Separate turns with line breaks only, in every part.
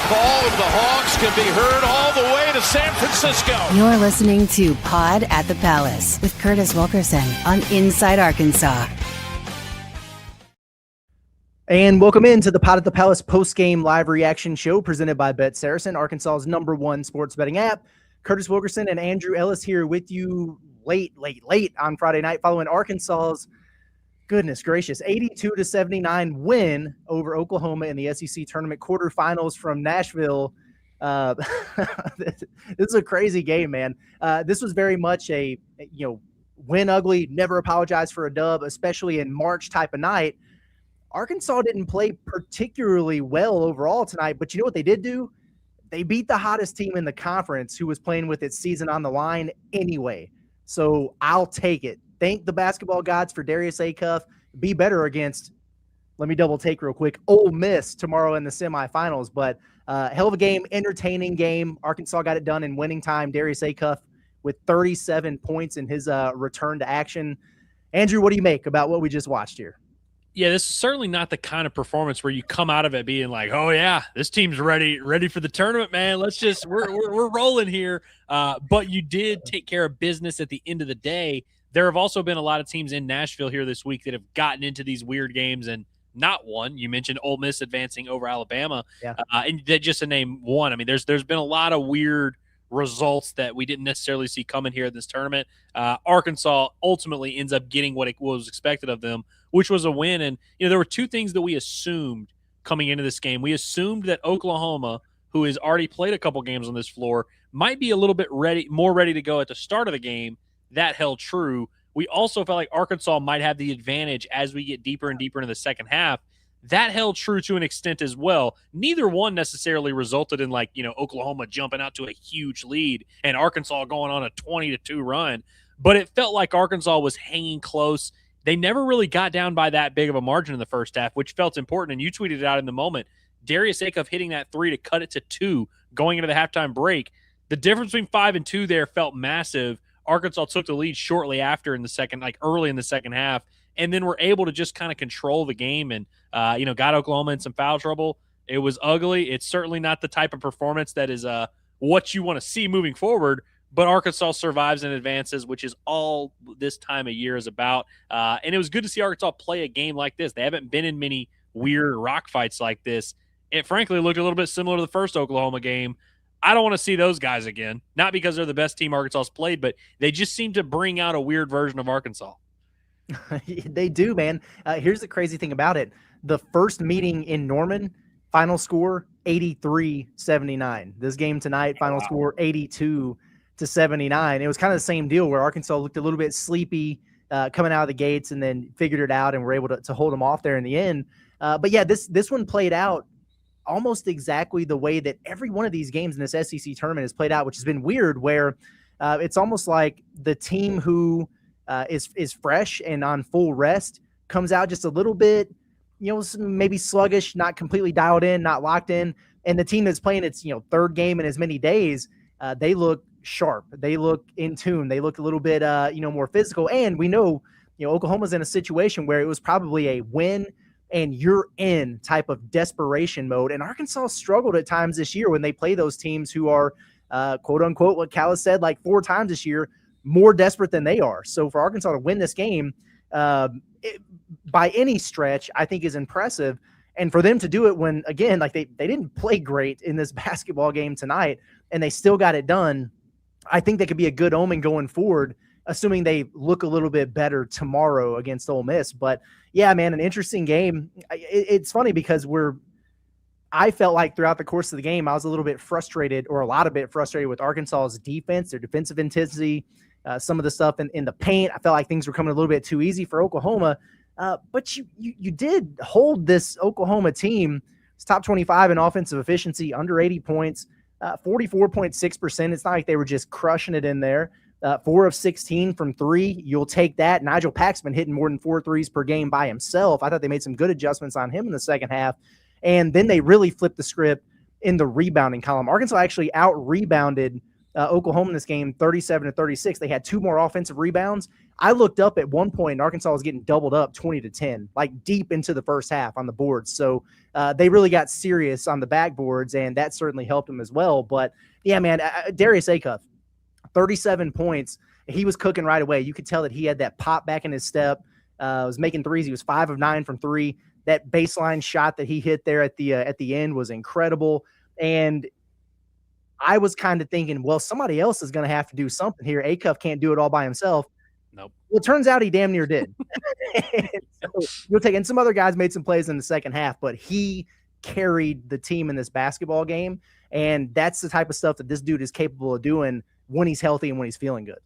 call of the Hawks can be heard all the way to San Francisco.
You're listening to Pod at the Palace with Curtis Wilkerson on Inside Arkansas.
And welcome into the Pod at the Palace post-game live reaction show presented by SARACEN, Arkansas's #1 sports betting app. Curtis Wilkerson and Andrew Ellis here with you late on Friday night following Arkansas's, goodness gracious, 82-79 win over Oklahoma in the SEC tournament quarterfinals from Nashville. This is a crazy game, man. This was very much a, win ugly, never apologize for a dub, especially in March type of night. Arkansas didn't play particularly well overall tonight, but you know what they did do? They beat the hottest team in the conference who was playing with its season on the line anyway. So I'll take it. Thank the basketball gods for Darius Auff. Be better against, let me double take real quick, Ole Miss tomorrow in the semifinals. But hell of a game, entertaining game. Arkansas got it done in winning time. Darius Auff with 37 points in his return to action. Andrew, what do you make about what we just watched here?
Yeah, this is certainly not the kind of performance where you come out of it being like, oh yeah, this team's ready for the tournament, man. We're rolling here. But you did take care of business at the end of the day. There have also been a lot of teams in Nashville here this week that have gotten into these weird games and not won. You mentioned Ole Miss advancing over Alabama. Yeah. And just to name one, I mean, there's been a lot of weird results that we didn't necessarily see coming here in this tournament. Arkansas ultimately ends up getting what was expected of them, which was a win. And, there were two things that we assumed coming into this game. We assumed that Oklahoma, who has already played a couple games on this floor, might be a little bit more ready to go at the start of the game. That held true. We also felt like Arkansas might have the advantage as we get deeper and deeper into the second half. That held true to an extent as well. Neither one necessarily resulted in Oklahoma jumping out to a huge lead and Arkansas going on a 20-2 run. But it felt like Arkansas was hanging close. They never really got down by that big of a margin in the first half, which felt important. And you tweeted it out in the moment. Darius Auff hitting that 3 to cut it to 2 going into the halftime break. The difference between 5 and 2 there felt massive. Arkansas took the lead shortly after in the second, early in the second half, and then were able to just kind of control the game and, got Oklahoma in some foul trouble. It was ugly. It's certainly not the type of performance that is what you want to see moving forward, but Arkansas survives and advances, which is all this time of year is about. And it was good to see Arkansas play a game like this. They haven't been in many weird rock fights like this. It frankly looked a little bit similar to the first Oklahoma game. I don't want to see those guys again, not because they're the best team Arkansas's played, but they just seem to bring out a weird version of Arkansas.
They do, man. Here's the crazy thing about it. The first meeting in Norman, final score 83-79. This game tonight, final score 82-79. It was kind of the same deal where Arkansas looked a little bit sleepy coming out of the gates and then figured it out and were able to hold them off there in the end. But yeah, this one played out almost exactly the way that every one of these games in this SEC tournament has played out, which has been weird, where it's almost like the team who is fresh and on full rest comes out just a little bit, maybe sluggish, not completely dialed in, not locked in. And the team that's playing its, third game in as many days, they look sharp. They look in tune. They look a little bit, more physical. And we know, Oklahoma's in a situation where it was probably a win and you're in type of desperation mode. And Arkansas struggled at times this year when they play those teams who are, quote unquote, what Callis said, 4 times this year, more desperate than they are. So for Arkansas to win this game by any stretch, I think is impressive. And for them to do it when, again, they didn't play great in this basketball game tonight and they still got it done, I think that could be a good omen going forward, assuming they look a little bit better tomorrow against Ole Miss. But yeah, man, an interesting game. It's funny because I felt like throughout the course of the game, I was a little bit frustrated with Arkansas's defense, their defensive intensity, some of the stuff in the paint. I felt like things were coming a little bit too easy for Oklahoma. But you did hold this Oklahoma team. It's top 25 in offensive efficiency, under 80 points, 44.6%. It's not like they were just crushing it in there. 4 of 16 from 3. You'll take that. Nigel Paxman hitting more than 4 threes per game by himself. I thought they made some good adjustments on him in the second half. And then they really flipped the script in the rebounding column. Arkansas actually out-rebounded Oklahoma in this game, 37-36. They had 2 more offensive rebounds. I looked up at one point, and Arkansas was getting doubled up 20-10, like deep into the first half on the boards. So they really got serious on the backboards, and that certainly helped them as well. But yeah, man, Darius Auff, 37 points. He was cooking right away. You could tell that he had that pop back in his step. Was making threes. He was 5 of 9 from 3. That baseline shot that he hit there at the end was incredible. And I was kind of thinking, well, somebody else is going to have to do something here. Auff can't do it all by himself.
Nope.
Well, it turns out he damn near did. And some other guys made some plays in the second half, but he carried the team in this basketball game. And that's the type of stuff that this dude is capable of doing when he's healthy and when he's feeling good.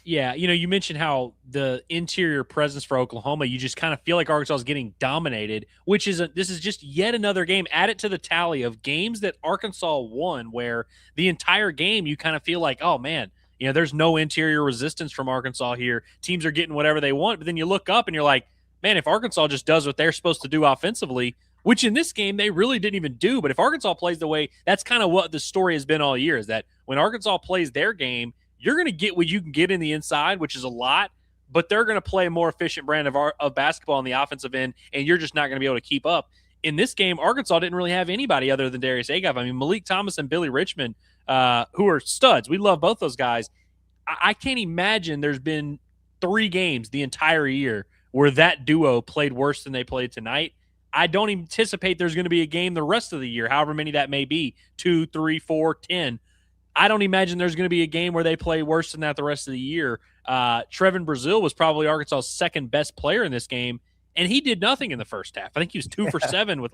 Yeah, you mentioned how the interior presence for Oklahoma, you just kind of feel like Arkansas is getting dominated, this is just yet another game. Add it to the tally of games that Arkansas won where the entire game you kind of feel like, oh, man, there's no interior resistance from Arkansas here. Teams are getting whatever they want, but then you look up and you're like, man, if Arkansas just does what they're supposed to do offensively, which in this game they really didn't even do, but if Arkansas plays the way, that's kind of what the story has been all year, is that when Arkansas plays their game, you're going to get what you can get in the inside, which is a lot, but they're going to play a more efficient brand of basketball on the offensive end, and you're just not going to be able to keep up. In this game, Arkansas didn't really have anybody other than Darius Auff. I mean, Malik Thomas and Billy Richmond, who are studs. We love both those guys. I can't imagine there's been 3 games the entire year where that duo played worse than they played tonight. I don't anticipate there's going to be a game the rest of the year, however many that may be, 2, 3, 4, 10. I don't imagine there's going to be a game where they play worse than that the rest of the year. Trevin Brazile was probably Arkansas's second best player in this game, and he did nothing in the first half. I think he was 2 for 7 with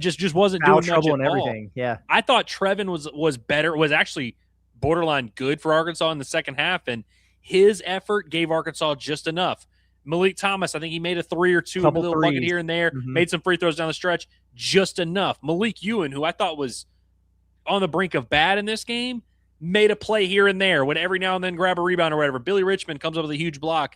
just wasn't
Foul
doing
trouble
much
and
at
everything.
all.
Yeah,
I thought Trevin was better, was actually borderline good for Arkansas in the second half, and his effort gave Arkansas just enough. Malik Thomas, I think he made a 3 or 2, a little bucket here and there, made some free throws down the stretch, just enough. Malik Ewan, who I thought was on the brink of bad in this game, made a play here and there, would every now and then grab a rebound or whatever. Billy Richmond comes up with a huge block.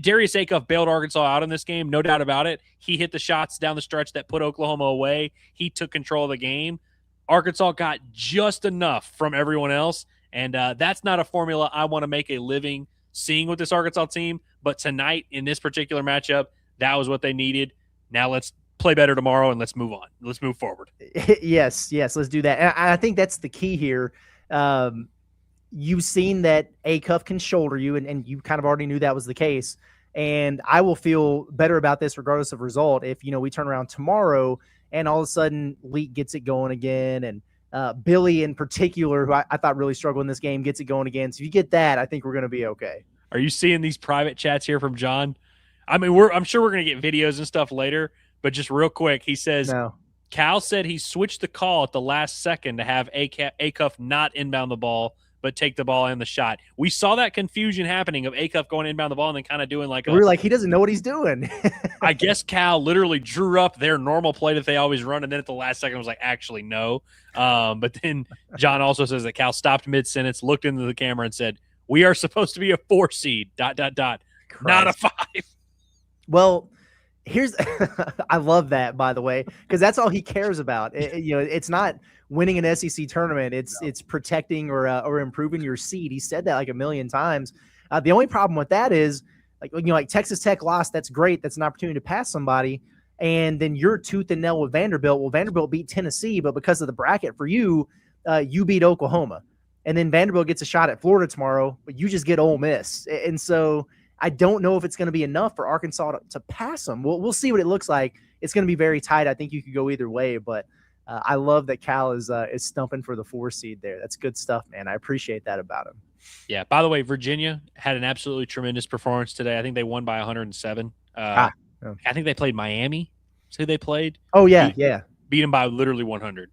Darius Auff bailed Arkansas out in this game, no doubt about it. He hit the shots down the stretch that put Oklahoma away. He took control of the game. Arkansas got just enough from everyone else, and that's not a formula I want to make a living seeing with this Arkansas team, but tonight in this particular matchup, that was what they needed. Now let's play better tomorrow, and let's move on. Let's move forward.
Yes, let's do that. And I think that's the key here. You've seen that Auff can shoulder you, and you kind of already knew that was the case. And I will feel better about this regardless of result if, we turn around tomorrow and all of a sudden Leak gets it going again. And Billy in particular, who I thought really struggled in this game, gets it going again. So if you get that, I think we're going to be okay.
Are you seeing these private chats here from John? I mean, I'm sure we're going to get videos and stuff later, but just real quick, he says,
no.
Cal said he switched the call at the last second to have Auff not inbound the ball, but take the ball and the shot. We saw that confusion happening of Auff going inbound the ball and then kind of doing like
we were like, he doesn't know what he's doing.
I guess Cal literally drew up their normal play that they always run, and then at the last second was like, actually, no. But then John also says that Cal stopped mid-sentence, looked into the camera, and said, we are supposed to be a 4 seed, ... not a 5.
Well, here's I love that, by the way, because that's all he cares about. It's not winning an SEC tournament. It's protecting or improving your seed. He said that like a million times. The only problem with that is like Texas Tech lost. That's great. That's an opportunity to pass somebody. And then you're tooth and nail with Vanderbilt. Well, Vanderbilt beat Tennessee, but because of the bracket for you, you beat Oklahoma. And then Vanderbilt gets a shot at Florida tomorrow, but you just get Ole Miss. And so I don't know if it's going to be enough for Arkansas to pass them. We'll see what it looks like. It's going to be very tight. I think you could go either way, but I love that Cal is stumping for the 4 seed there. That's good stuff, man. I appreciate that about him.
Yeah. By the way, Virginia had an absolutely tremendous performance today. I think they won by 107. I think they played Miami. That's who they played.
Oh, yeah.
Beat them by literally 100.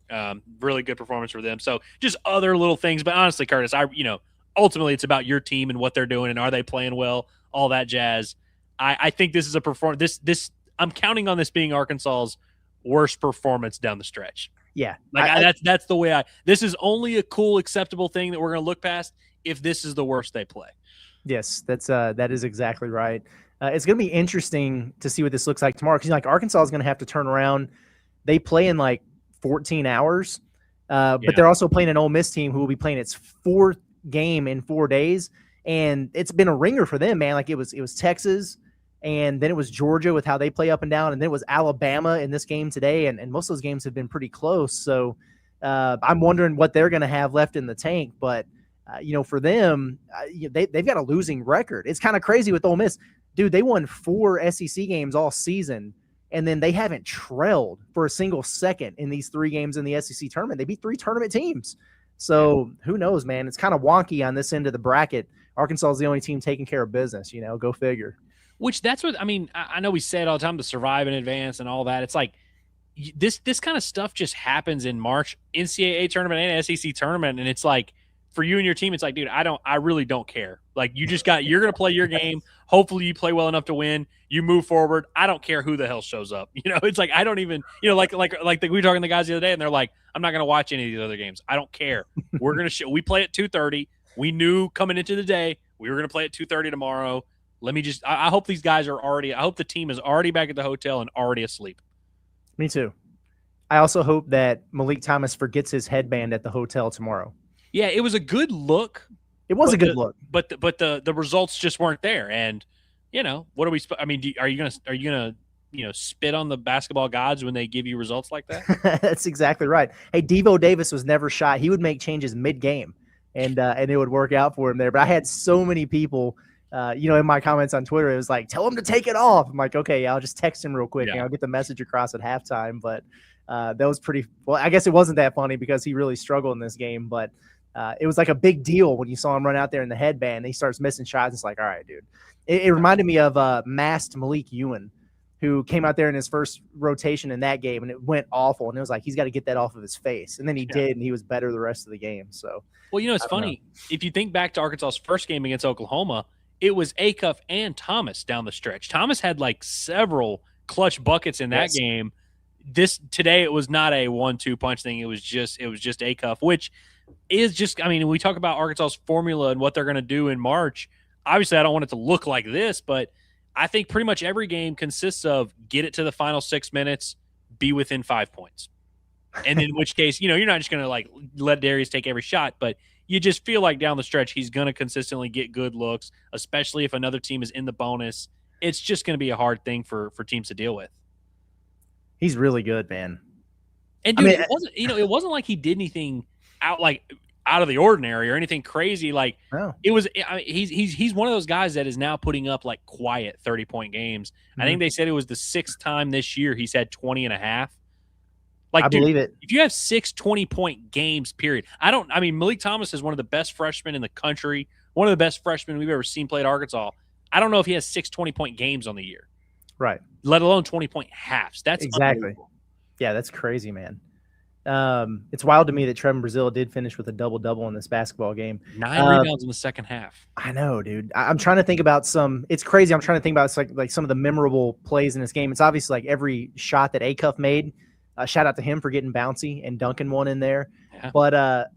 Really good performance for them. So just other little things. But honestly, Curtis, ultimately it's about your team and what they're doing and are they playing well, all that jazz. I think this is a performance. I'm counting on this being Arkansas's worst performance down the stretch.
Yeah.
That's the way this is only a cool, acceptable thing that we're going to look past if this is the worst they play.
Yes, that is exactly right. It's going to be interesting to see what this looks like tomorrow because Arkansas is going to have to turn around. They play in like 14 hours. But they're also playing an Ole Miss team who will be playing its 4th game in 4 days. And it's been a ringer for them, man. Like it was Texas, and then it was Georgia with how they play up and down. And then it was Alabama in this game today. And most of those games have been pretty close. So I'm wondering what they're going to have left in the tank. But, for them, they've got a losing record. It's kind of crazy with Ole Miss. Dude, they won 4 SEC games all season, and then they haven't trailed for a single second in these 3 games in the SEC tournament. They beat 3 tournament teams. So who knows, man? It's kind of wonky on this end of the bracket. Arkansas is the only team taking care of business, go figure.
Which that's what, I know we say it all the time, to survive in advance and all that. It's like this kind of stuff just happens in March, NCAA tournament and SEC tournament. And it's like, for you and your team, it's like, dude, I really don't care. Like you're going to play your game. Hopefully you play well enough to win. You move forward. I don't care who the hell shows up. It's like, I don't even, we were talking to the guys the other day and they're like, I'm not going to watch any of these other games. I don't care. We're going to we play at 2:30. We knew coming into the day, we were going to play at 2:30 tomorrow. Let me just, I hope these guys I hope the team is already back at the hotel and already asleep. Me
too. I also hope that Malik Thomas forgets his headband at the hotel tomorrow.
Yeah, it was a good look.
It was a good look,
but the results just weren't there. And what are we? Are you gonna spit on the basketball gods when they give you results like that?
That's exactly right. Hey, Devo Davis was never shy. He would make changes mid-game, and it would work out for him there. But I had so many people, in my comments on Twitter, it was like, tell him to take it off. I'm like, okay, yeah, I'll just text him real quick and I'll get the message across at halftime. But that was pretty. Well, I guess it wasn't that funny because he really struggled in this game, but. It was like a big deal when you saw him run out there in the headband. And he starts missing shots. It's like, all right, dude. It reminded me of masked Malik Ewan, who came out there in his first rotation in that game, and it went awful. And it was like, he's got to get that off of his face. And then he did, and he was better the rest of the game. So,
well, it's funny. If you think back to Arkansas's first game against Oklahoma, it was Auff and Thomas down the stretch. Thomas had like several clutch buckets in that game. Today it was not a 1-2 punch thing. It was just Auff, which is just, we talk about Arkansas's formula and what they're going to do in March. Obviously, I don't want it to look like this, but I think pretty much every game consists of get it to the final 6 minutes, be within 5 points. And in which case, you're not just going to let Darius take every shot, but you just feel like down the stretch, he's going to consistently get good looks, especially if another team is in the bonus. It's just going to be a hard thing for teams to deal with.
He's really good, man.
And dude, it wasn't like he did anything out of the ordinary or anything crazy. Like it was, he's one of those guys that is now putting up like quiet 30-point games. I think they said it was the 6th time this year he's had 20 and a half. Like,
I believe it.
If you have 6 20-point games, period. Malik Thomas is one of the best freshmen in the country. One of the best freshmen we've ever seen play at Arkansas. I don't know if he has 6 20-point games on the year.
Right.
Let alone 20-point halves. That's
exactly. Yeah, that's crazy, man. It's wild to me that Trevin Brazile did finish with a double-double in this basketball game.
9 rebounds in the second half.
I know, dude. I'm trying to think about it's crazy. I'm trying to think about like some of the memorable plays in this game. It's obviously like every shot that Auff made. Shout out to him for getting bouncy and dunking one in there. Yeah. But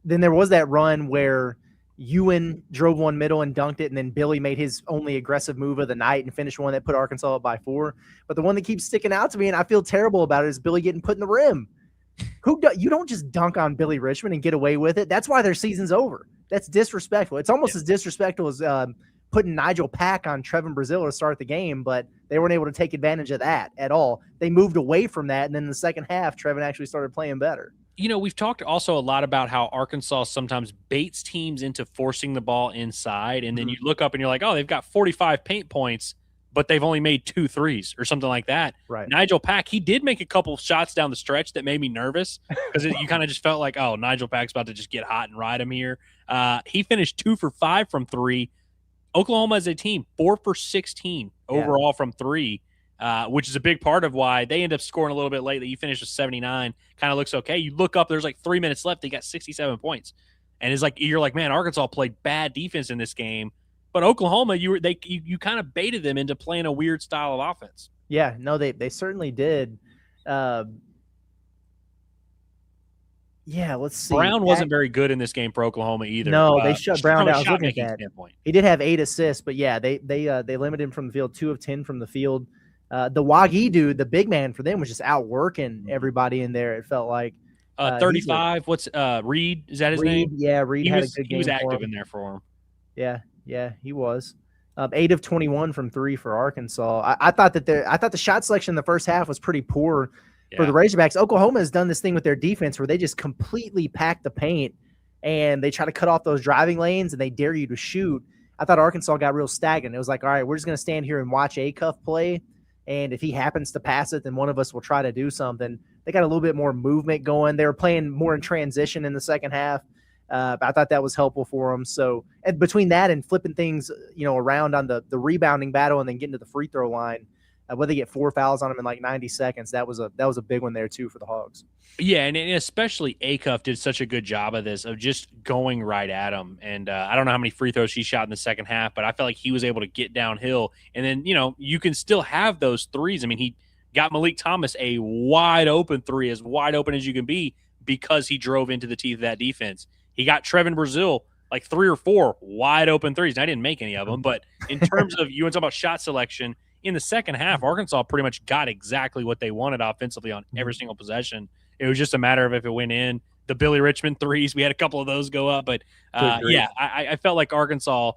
then there was that run where Ewan drove one middle and dunked it, and then Billy made his only aggressive move of the night and finished one that put Arkansas up by 4. But the one that keeps sticking out to me, and I feel terrible about it, is Billy getting put in the rim. You don't just dunk on Billy Richmond and get away with it. That's why their season's over. That's disrespectful. It's almost as disrespectful as putting Nigel Pack on Trevin Brazile to start the game, but they weren't able to take advantage of that at all. They moved away from that, and then in the second half, Trevin actually started playing better.
We've talked also a lot about how Arkansas sometimes baits teams into forcing the ball inside, and then you look up and you're like, oh, they've got 45 paint points, but they've only made 2 threes or something like that.
Right.
Nigel Pack, he did make a couple shots down the stretch that made me nervous because you kind of just felt like, oh, Nigel Pack's about to just get hot and ride him here. He finished 2 for 5 from 3. Oklahoma as a team, 4 for 16 overall from 3, which is a big part of why they end up scoring a little bit late. That you finish with 79, kind of looks okay. You look up, there's like 3 minutes left. They got 67 points. And it's like, you're like, man, Arkansas played bad defense in this game. But Oklahoma, you kind of baited them into playing a weird style of offense.
Yeah, no, they certainly did. Yeah, let's see.
Brown wasn't very good in this game for Oklahoma either.
No, they shut Brown down.
Shot making standpoint.
He did have 8 assists, but yeah, they limited him from the field, 2 of 10 from the field. The Wagi dude, the big man for them, was just outworking everybody in there. It felt like He's
35. What's Reed? Is that his name?
Yeah, Reed had a good game.
He was active
for him.
in there for him.
Yeah, he was. 8 of 21 from 3 for Arkansas. I thought the shot selection in the first half was pretty poor for the Razorbacks. Oklahoma has done this thing with their defense where they just completely pack the paint and they try to cut off those driving lanes and they dare you to shoot. I thought Arkansas got real stagnant. It was like, all right, we're just going to stand here and watch Acuff play. And if he happens to pass it, then one of us will try to do something. They got a little bit more movement going. They were playing more in transition in the second half. I thought that was helpful for them. So, and between that and flipping things, around on the rebounding battle and then getting to the free throw line, where they get 4 fouls on them in like 90 seconds, that was a big one there too for the Hogs.
Yeah, and especially Acuff did such a good job of this, of just going right at him. And I don't know how many free throws he shot in the second half, but I felt like he was able to get downhill. And then, you can still have those threes. I mean, he got Malik Thomas a wide open three, as wide open as you can be, because he drove into the teeth of that defense. He got Trevin Brazil like 3 or 4 wide open threes. And I didn't make any of them, but in terms of you want to talk about shot selection, in the second half, Arkansas pretty much got exactly what they wanted offensively on every single possession. It was just a matter of if it went in. The Billy Richmond threes, we had a couple of those go up, but I felt like Arkansas,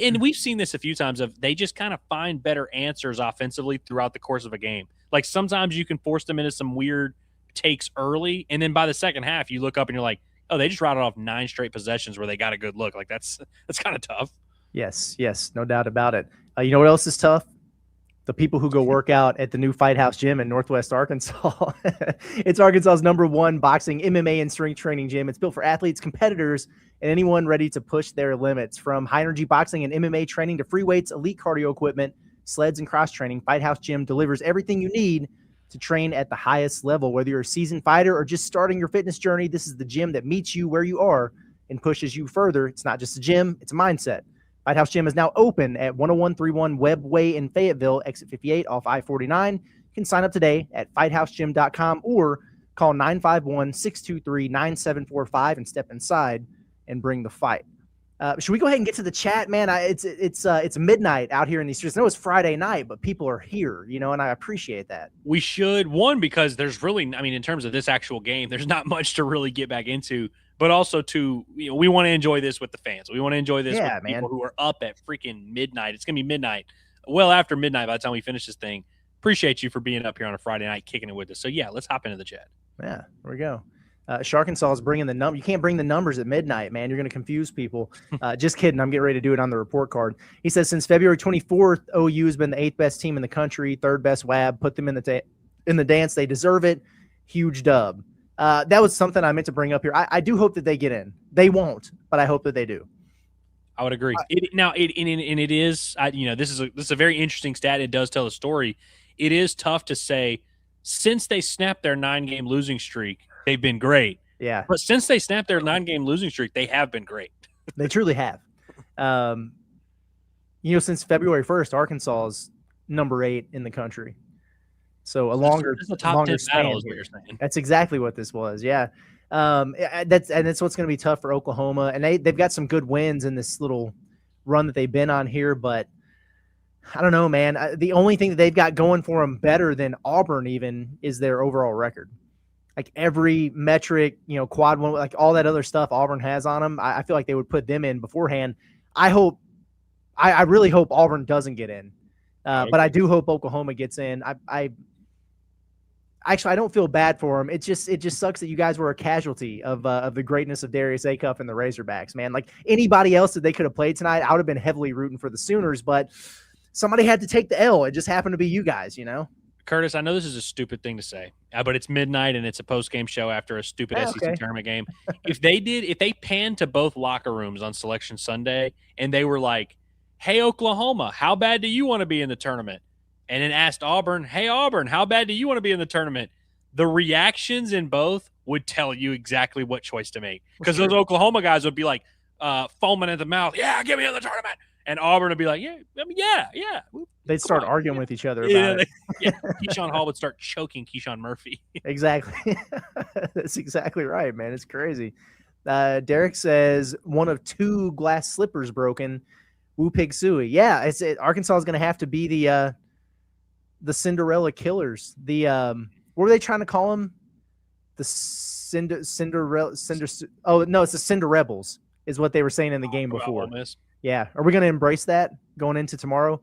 and we've seen this a few times, they just kind of find better answers offensively throughout the course of a game. Like sometimes you can force them into some weird takes early, and then by the second half, you look up and you're like, oh, they just routed off 9 straight possessions where they got a good look. Like that's kind of tough.
Yes, no doubt about it. You know what else is tough? The people who go work out at the new Fight House gym in Northwest Arkansas. It's Arkansas's #1 boxing, MMA, and strength training gym. It's built for athletes, competitors, and anyone ready to push their limits. From high-energy boxing and MMA training to free weights, elite cardio equipment, sleds, and cross-training, Fight House Gym delivers everything you need to train at the highest level. Whether you're a seasoned fighter or just starting your fitness journey, this is the gym that meets you where you are and pushes you further. It's not just a gym, it's a mindset. Fight House Gym is now open at 10131 Webb Way in Fayetteville, exit 58 off I-49. You can sign up today at fighthousegym.com or call 951-623-9745 and step inside and bring the fight. Should we go ahead and get to the chat, man? It's midnight out here in these streets. I know it's Friday night, but people are here, and I appreciate that.
We should, one, because there's really, in terms of this actual game, there's not much to really get back into. But also, too, we want to enjoy this with the fans. We want to enjoy this with people who are up at freaking midnight. It's going to be midnight, well after midnight by the time we finish this thing. Appreciate you for being up here on a Friday night, kicking it with us. So, yeah, let's hop into the chat.
Yeah, there we go. Arkansas is bringing the number. You can't bring the numbers at midnight, man. You're going to confuse people. Just kidding. I'm getting ready to do it on the report card. He says, since February 24th, OU has been the 8th best team in the country, 3rd best WAB. Put them in the dance. They deserve it. Huge dub. That was something I meant to bring up here. I do hope that they get in. They won't, but I hope that they do.
I would agree. It is. This is a very interesting stat. It does tell a story. It is tough to say since they snapped their 9-game losing streak, they've been great.
Yeah,
but since they snapped their 9-game losing streak, they have been great.
They truly have. Since February 1st, Arkansas is number 8 in the country. So a longer,
this is a top 10 battle is what you're saying.
That's exactly what this was. Yeah. That's what's going to be tough for Oklahoma. And they've got some good wins in this little run that they've been on here, but I don't know, man. The only thing that they've got going for them better than Auburn even is their overall record. Like every metric, quad one, like all that other stuff Auburn has on them, I feel like they would put them in beforehand. I really hope Auburn doesn't get in. But I do hope Oklahoma gets in. Actually, I don't feel bad for them. It just sucks that you guys were a casualty of the greatness of Darius Acuff and the Razorbacks, man. Like anybody else that they could have played tonight, I would have been heavily rooting for the Sooners, but somebody had to take the L. It just happened to be you guys,
Curtis, I know this is a stupid thing to say, but it's midnight and it's a post-game show after a stupid SEC tournament game. If they panned to both locker rooms on Selection Sunday and they were like, hey, Oklahoma, how bad do you want to be in the tournament? And then asked Auburn, hey, Auburn, how bad do you want to be in the tournament? The reactions in both would tell you exactly what choice to make. Because those Oklahoma guys would be like foaming at the mouth, yeah, get me in the tournament. And Auburn would be like, yeah.
They'd start arguing with each other about it.
Keyshawn Hall would start choking Keyshawn Murphy.
Exactly. That's exactly right, man. It's crazy. Derek says 1 of 2 glass slippers broken. Woo Pig Suey. Yeah, Arkansas is going to have to be the Cinderella Killers. What were they trying to call them? The Oh no, it's the Cinder Rebels is what they were saying in the game before. Yeah, are we going to embrace that going into tomorrow?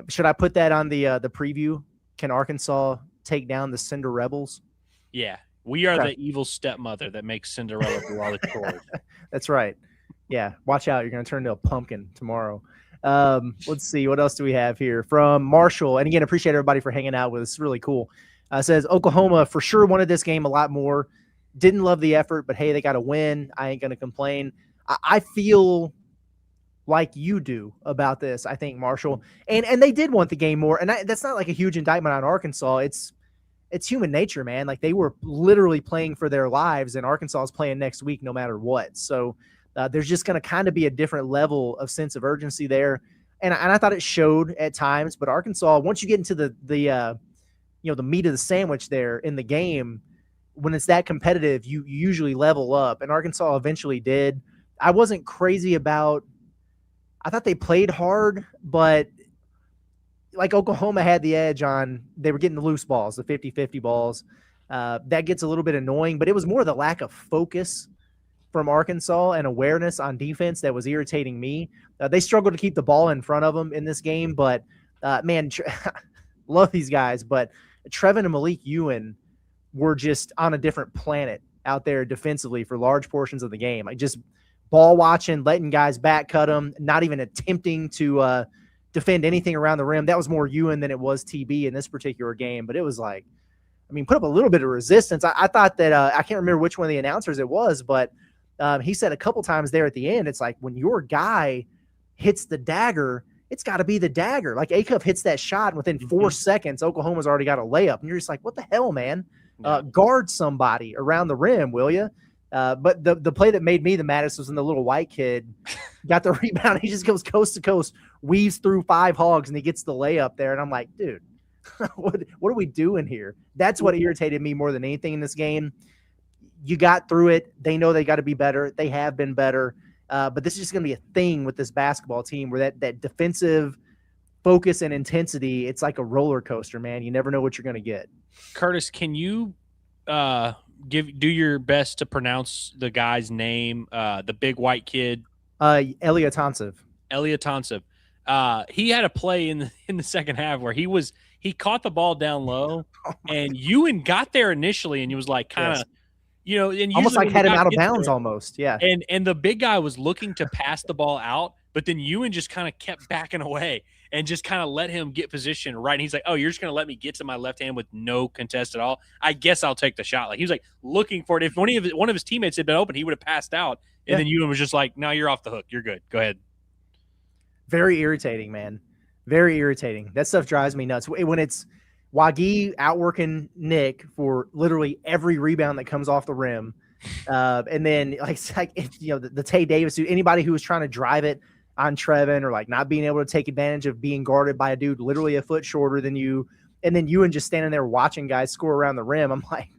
Should I put that on the preview? Can Arkansas take down the Cinder Rebels?
Yeah, we are the evil stepmother that makes Cinderella do all the chores.
That's right. Yeah, watch out. You're going to turn into a pumpkin tomorrow. Let's see. What else do we have here? From Marshall. And again, appreciate everybody for hanging out with us. It's really cool. Says Oklahoma for sure wanted this game a lot more. Didn't love the effort, but hey, they got to win. I ain't going to complain. I feel like you do about this, I think, Marshall. And they did want the game more. And that's not like a huge indictment on Arkansas. It's human nature, man. Like, they were literally playing for their lives, and Arkansas is playing next week no matter what. So there's just going to kind of be a different level of sense of urgency there. And I thought it showed at times. But Arkansas, once you get into the meat of the sandwich there in the game, when it's that competitive, you usually level up. And Arkansas eventually did. I wasn't crazy about – I thought they played hard, but like Oklahoma had the edge on – they were getting the loose balls, the 50-50 balls. That gets a little bit annoying, but it was more the lack of focus from Arkansas and awareness on defense that was irritating me. They struggled to keep the ball in front of them in this game, but, man, love these guys. But Trevin and Malik Ewan were just on a different planet out there defensively for large portions of the game. Like, just – ball watching, letting guys back cut them, not even attempting to defend anything around the rim. That was more Ewan than it was TB in this particular game. But it was like, I mean, put up a little bit of resistance. I thought that I can't remember which one of the announcers it was, but he said a couple times there at the end, it's like when your guy hits the dagger, it's got to be the dagger. Like, Auff hits that shot, and within 4 seconds, Oklahoma's already got a layup. And you're just like, what the hell, man? Guard somebody around the rim, will you? But the play that made me the maddest was when the little white kid got the rebound. He just goes coast to coast, weaves through 5 hogs, and he gets the layup there. And I'm like, dude, what are we doing here? That's what irritated me more than anything in this game. You got through it. They know they got to be better. They have been better. But this is just going to be a thing with this basketball team where that defensive focus and intensity, it's like a roller coaster, man. You never know what you're going to get.
Curtis, can you do your best to pronounce the guy's name, the big white kid?
Elliot Tontsev.
He had a play in the second half where he caught the ball down low, and Ewan got there initially, and he was like kind of, and
almost like had him out of bounds almost. Yeah.
And the big guy was looking to pass the ball out, but then Ewan just kind of kept backing away and just kind of let him get position right. And he's like, oh, you're just going to let me get to my left hand with no contest at all? I guess I'll take the shot. Like, he was like looking for it. If one of his teammates had been open, he would have passed out. And then Ewan was just like, no, you're off the hook. You're good. Go ahead.
Very irritating, man. Very irritating. That stuff drives me nuts. When it's Wagi outworking Nick for literally every rebound that comes off the rim. And then the Tay Davis, anybody who was trying to drive it on Trevin, or like not being able to take advantage of being guarded by a dude literally a foot shorter than you, and then Ewan just standing there watching guys score around the rim. I'm like,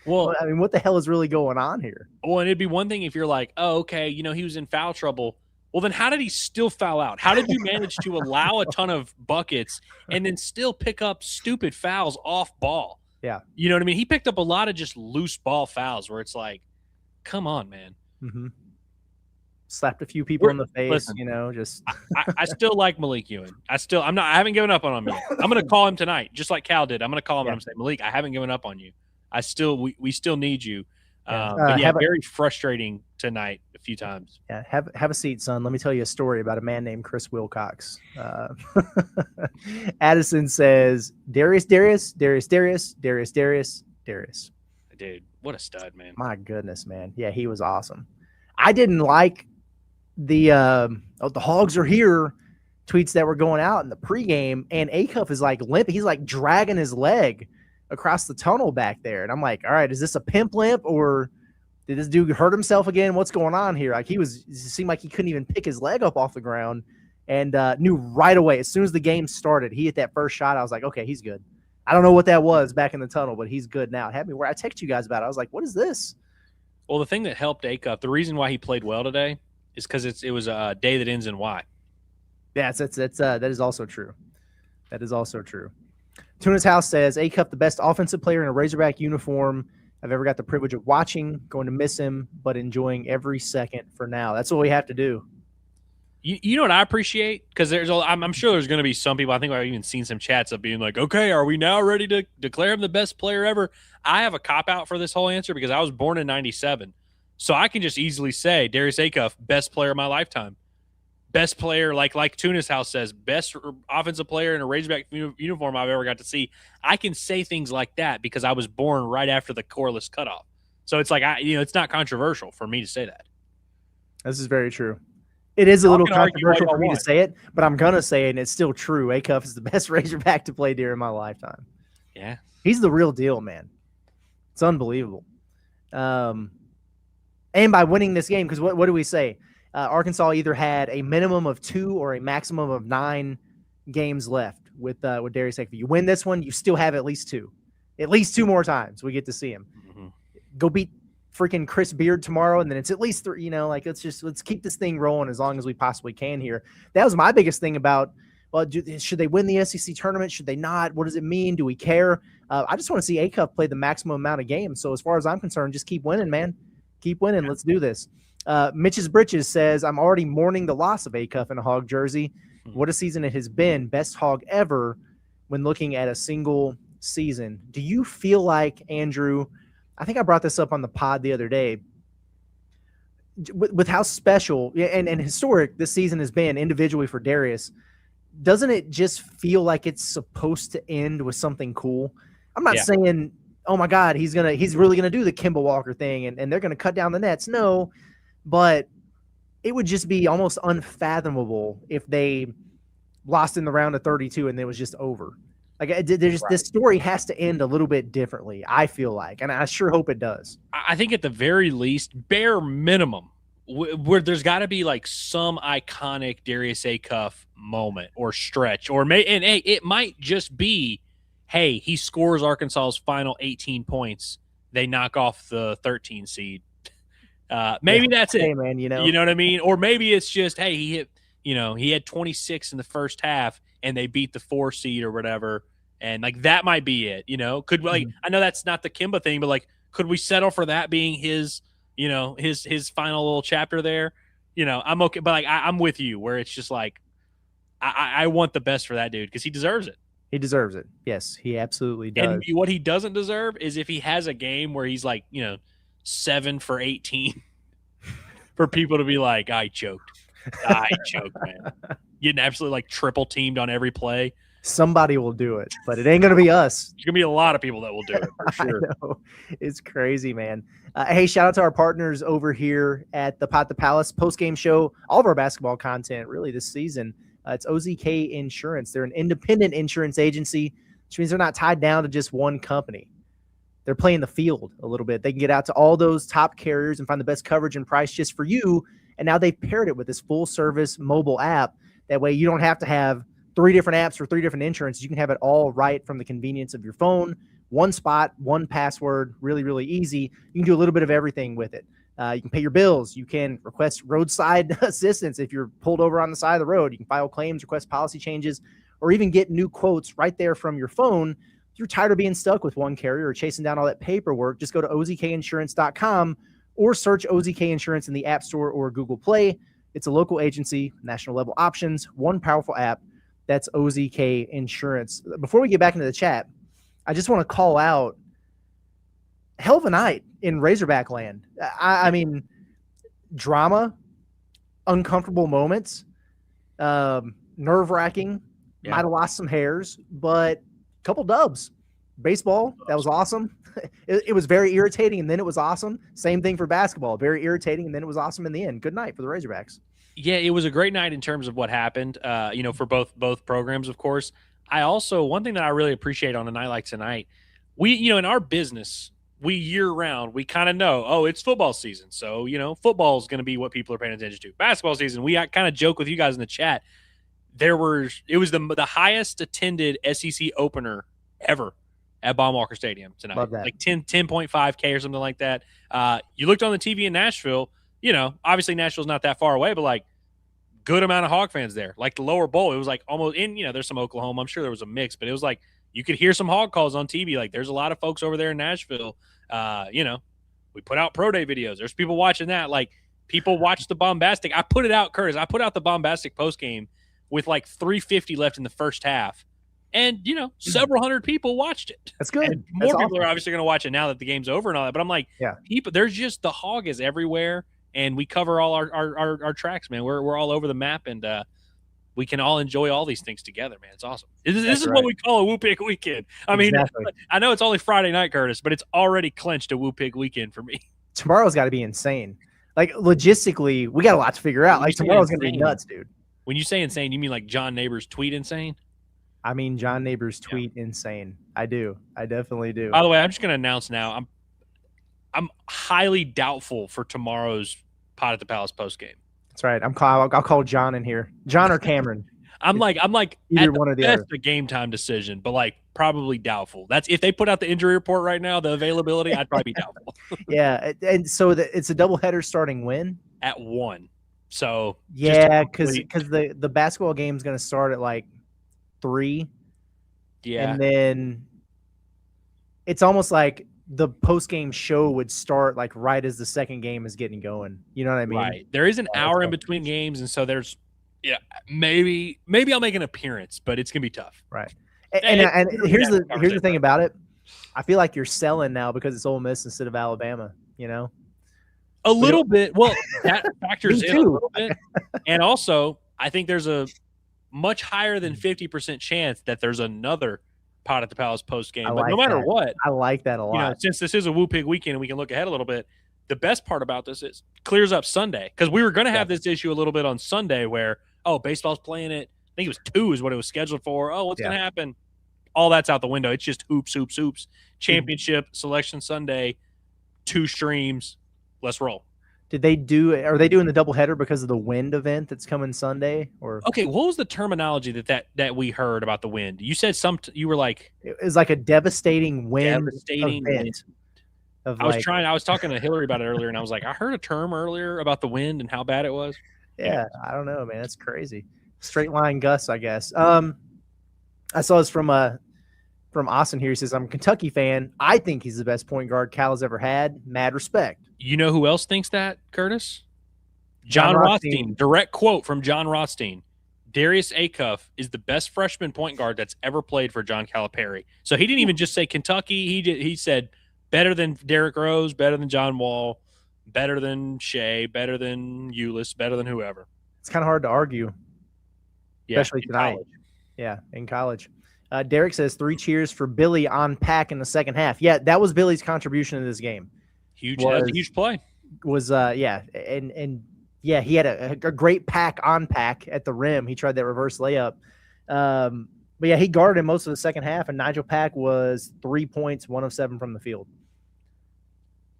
well, I mean, what the hell is really going on here?
Well, and it'd be one thing if you're like, oh, okay, he was in foul trouble. Well, then how did he still foul out? How did you manage to allow a ton of buckets and then still pick up stupid fouls off ball?
Yeah.
You know what I mean? He picked up a lot of just loose ball fouls where it's like, come on, man.
Mm-hmm. Slapped a few people in the face,
listen,
just
I still like Malik Ewan. I haven't given up on him yet. I'm going to call him tonight, just like Cal did. I'm going to call him and I'm saying, Malik, I haven't given up on you. We still need you. But very frustrating tonight a few times.
Yeah, have a seat, son. Let me tell you a story about a man named Chris Wilcox. Addison says, Darius.
Dude, what a stud, man.
My goodness, man. Yeah, he was awesome. I didn't like the Hogs are here tweets that were going out in the pregame, and Auff is like limp. He's like dragging his leg across the tunnel back there. And I'm like, all right, is this a pimp limp, or did this dude hurt himself again? What's going on here? Like, it seemed like he couldn't even pick his leg up off the ground, and knew right away as soon as the game started, he hit that first shot. I was like, okay, he's good. I don't know what that was back in the tunnel, but he's good now. It had me where I text you guys about it. I was like, what is this?
Well, the thing that helped Auff, the reason why he played well today is because it was a day that ends in Y.
Yeah, that is also true. That is also true. Tuna's House says, Auff, the best offensive player in a Razorback uniform, I've ever got the privilege of watching, going to miss him, but enjoying every second for now. That's what we have to do.
You know what I appreciate? Because I'm sure there's going to be some people, I think I've even seen some chats of being like, okay, are we now ready to declare him the best player ever? I have a cop-out for this whole answer because I was born in 97. So I can just easily say Darius Auff, best player of my lifetime. Best player, like Tunis House says, best offensive player in a Razorback uniform I've ever got to see. I can say things like that because I was born right after the coreless cutoff. So it's like, it's not controversial for me to say that.
This is very true. It is a little controversial for me to say it, but I'm going to say it, and it's still true. Auff is the best Razorback to play during my lifetime.
Yeah.
He's the real deal, man. It's unbelievable. And by winning this game, because what do we say? Arkansas either had a minimum of 2 or a maximum of 9 games left with Darius Auff. If you win this one, you still have at least 2. At least 2 more times we get to see him. Mm-hmm. Go beat freaking Chris Beard tomorrow, and then it's at least 3. Let's keep this thing rolling as long as we possibly can here. That was my biggest thing about, should they win the SEC tournament? Should they not? What does it mean? Do we care? I just want to see Auff play the maximum amount of games. So as far as I'm concerned, just keep winning, man. Keep winning. Let's do this. Mitch's Britches says, I'm already mourning the loss of Auff in a Hog jersey. What a season it has been. Best Hog ever when looking at a single season. Do you feel like, Andrew, I think I brought this up on the pod the other day, with how special and historic this season has been individually for Darius, doesn't it just feel like it's supposed to end with something cool? I'm not saying, oh my God, he's really gonna do the Kemba Walker thing and they're gonna cut down the nets. No, but it would just be almost unfathomable if they lost in the round of 32 and it was just over. Like, this story has to end a little bit differently, I feel like, and I sure hope it does.
I think at the very least, bare minimum, where there's got to be like some iconic Darius Auff moment or stretch, it might just be, hey, he scores Arkansas's final 18 points, they knock off the 13 seed. Maybe that's it.
Hey, man, you know
what I mean? Or maybe it's just, hey, he had 26 in the first half and they beat the 4 seed or whatever. And like, that might be it, could I know that's not the Kemba thing, but like, could we settle for that being his final little chapter there? I'm okay. But like, I'm with you where it's just like, I want the best for that dude because he deserves it.
He deserves it. Yes, he absolutely does.
And what he doesn't deserve is if he has a game where he's like, 7 for 18 for people to be like, I choked, man. Getting absolutely like triple teamed on every play.
Somebody will do it, but it ain't going to be us.
There's going to be a lot of people that will do it for sure.
I know. It's crazy, man. Hey, shout out to our partners over here at the Pot the Palace postgame show. All of our basketball content really this season. It's OZK Insurance. They're an independent insurance agency, which means they're not tied down to just one company. They're playing the field a little bit. They can get out to all those top carriers and find the best coverage and price just for you. And now they've paired it with this full-service mobile app. That way you don't have to have 3 different apps for 3 different insurances. You can have it all right from the convenience of your phone. One spot, one password, really, really easy. You can do a little bit of everything with it. You can pay your bills. You can request roadside assistance if you're pulled over on the side of the road. You can file claims, request policy changes, or even get new quotes right there from your phone. If you're tired of being stuck with one carrier or chasing down all that paperwork, just go to ozkinsurance.com or search OZK Insurance in the App Store or Google Play. It's a local agency, national level options, one powerful app. That's OZK Insurance. Before we get back into the chat, I just want to call out hell of a night in Razorback land. I mean, drama, uncomfortable moments, nerve-wracking, might have lost some hairs, but a couple dubs. Baseball, that was awesome. It was very irritating, and then it was awesome. Same thing for basketball. Very irritating, and then it was awesome in the end. Good night for the Razorbacks.
Yeah, it was a great night in terms of what happened, for both programs, of course. I also, one thing that I really appreciate on a night like tonight, we, in our business, we year-round, we kind of know, oh, it's football season. So, football is going to be what people are paying attention to. Basketball season, we kind of joke with you guys in the chat. It was the highest attended SEC opener ever at Baum-Walker Stadium tonight.
Love that.
Like 10.5K or something like that. You looked on the TV in Nashville, obviously Nashville's not that far away, but like good amount of Hog fans there. Like the lower bowl, it was like almost in, there's some Oklahoma. I'm sure there was a mix, but it was like you could hear some Hog calls on TV. Like there's a lot of folks over there in Nashville You know, we put out pro day videos. There's people watching that. Like, people watch the bombastic. I put it out, Curtis. I put out the bombastic post game with like 350 left in the first half. And, you know, several hundred people watched it.
That's good.
And more people are obviously going to watch it now that the game's over and all that. But I'm like, people, there's just the hog is everywhere. And we cover all our tracks, man. We're all over the map, and we can all enjoy all these things together, man. It's awesome. This is what we call a Woo Pig weekend. I mean, I know it's only Friday night, Curtis, but it's already clinched a Woo Pig weekend for me.
Tomorrow's got to be insane. Like, logistically, we got a lot to figure out. Like, tomorrow's going to be nuts, dude.
When you say insane, you mean like John Neighbors' tweet insane?
I mean John Neighbors' tweet insane. I do. I definitely do.
By the way, I'm just going to announce now, I'm highly doubtful for tomorrow's Pod at the Palace post game.
That's right. I'll call John in here. John or Cameron.
I'm like
either one or the other.
A game time decision, but like probably doubtful. That's if they put out the injury report right now, the availability, I'd probably be doubtful.
Yeah, and so it's a doubleheader starting when?
At 1. So
yeah, because the basketball game is going to start at like 3.
Yeah,
and then it's almost like the post-game show would start like right as the second game is getting going. You know what I mean?
Right. There is an hour in between games, and so there's maybe I'll make an appearance, but it's gonna be tough.
Right. And here's the thing about it. I feel like you're selling now because it's Ole Miss instead of Alabama. You know,
a little bit. Well, that factors in a little bit, and also I think there's a much higher than 50% chance that there's another Pod at the Palace post game. But no matter what,
I like that a lot.
You know, since this is a Woo Pig weekend and we can look ahead a little bit, the best part about this is clears up Sunday, because we were going to have this issue a little bit on Sunday where baseball's playing it. I think it was 2 is what it was scheduled for. What's going to happen? All that's out the window. It's just hoops. Championship Selection Sunday, 2 streams. Let's roll.
Are they doing the doubleheader because of the wind event that's coming Sunday? Or
okay, what was the terminology that we heard about the wind? You said you were like
it was like a devastating wind event.
I was talking to Hillary about it earlier, and I was like, I heard a term earlier about the wind and how bad it was.
Yeah, I don't know, man. That's crazy. Straight line gusts, I guess. I saw this from Austin here. He says, I'm a Kentucky fan. I think he's the best point guard Cal has ever had. Mad respect.
You know who else thinks that, Curtis? John Rothstein. Direct quote from John Rothstein. Darius Auff is the best freshman point guard that's ever played for John Calipari. So he didn't even just say Kentucky. He said better than Derrick Rose, better than John Wall, better than Shea, better than Ulyss, better than whoever.
It's kind of hard to argue, especially tonight.
College.
Yeah, in college. Derek says 3 cheers for Billy on pack in the second half. Yeah, that was Billy's contribution to this game.
Huge. That was a huge play.
And he had a great pack on pack at the rim. He tried that reverse layup. But yeah, he guarded most of the second half, and Nigel Pack was 3 points, 1 of 7 from the field.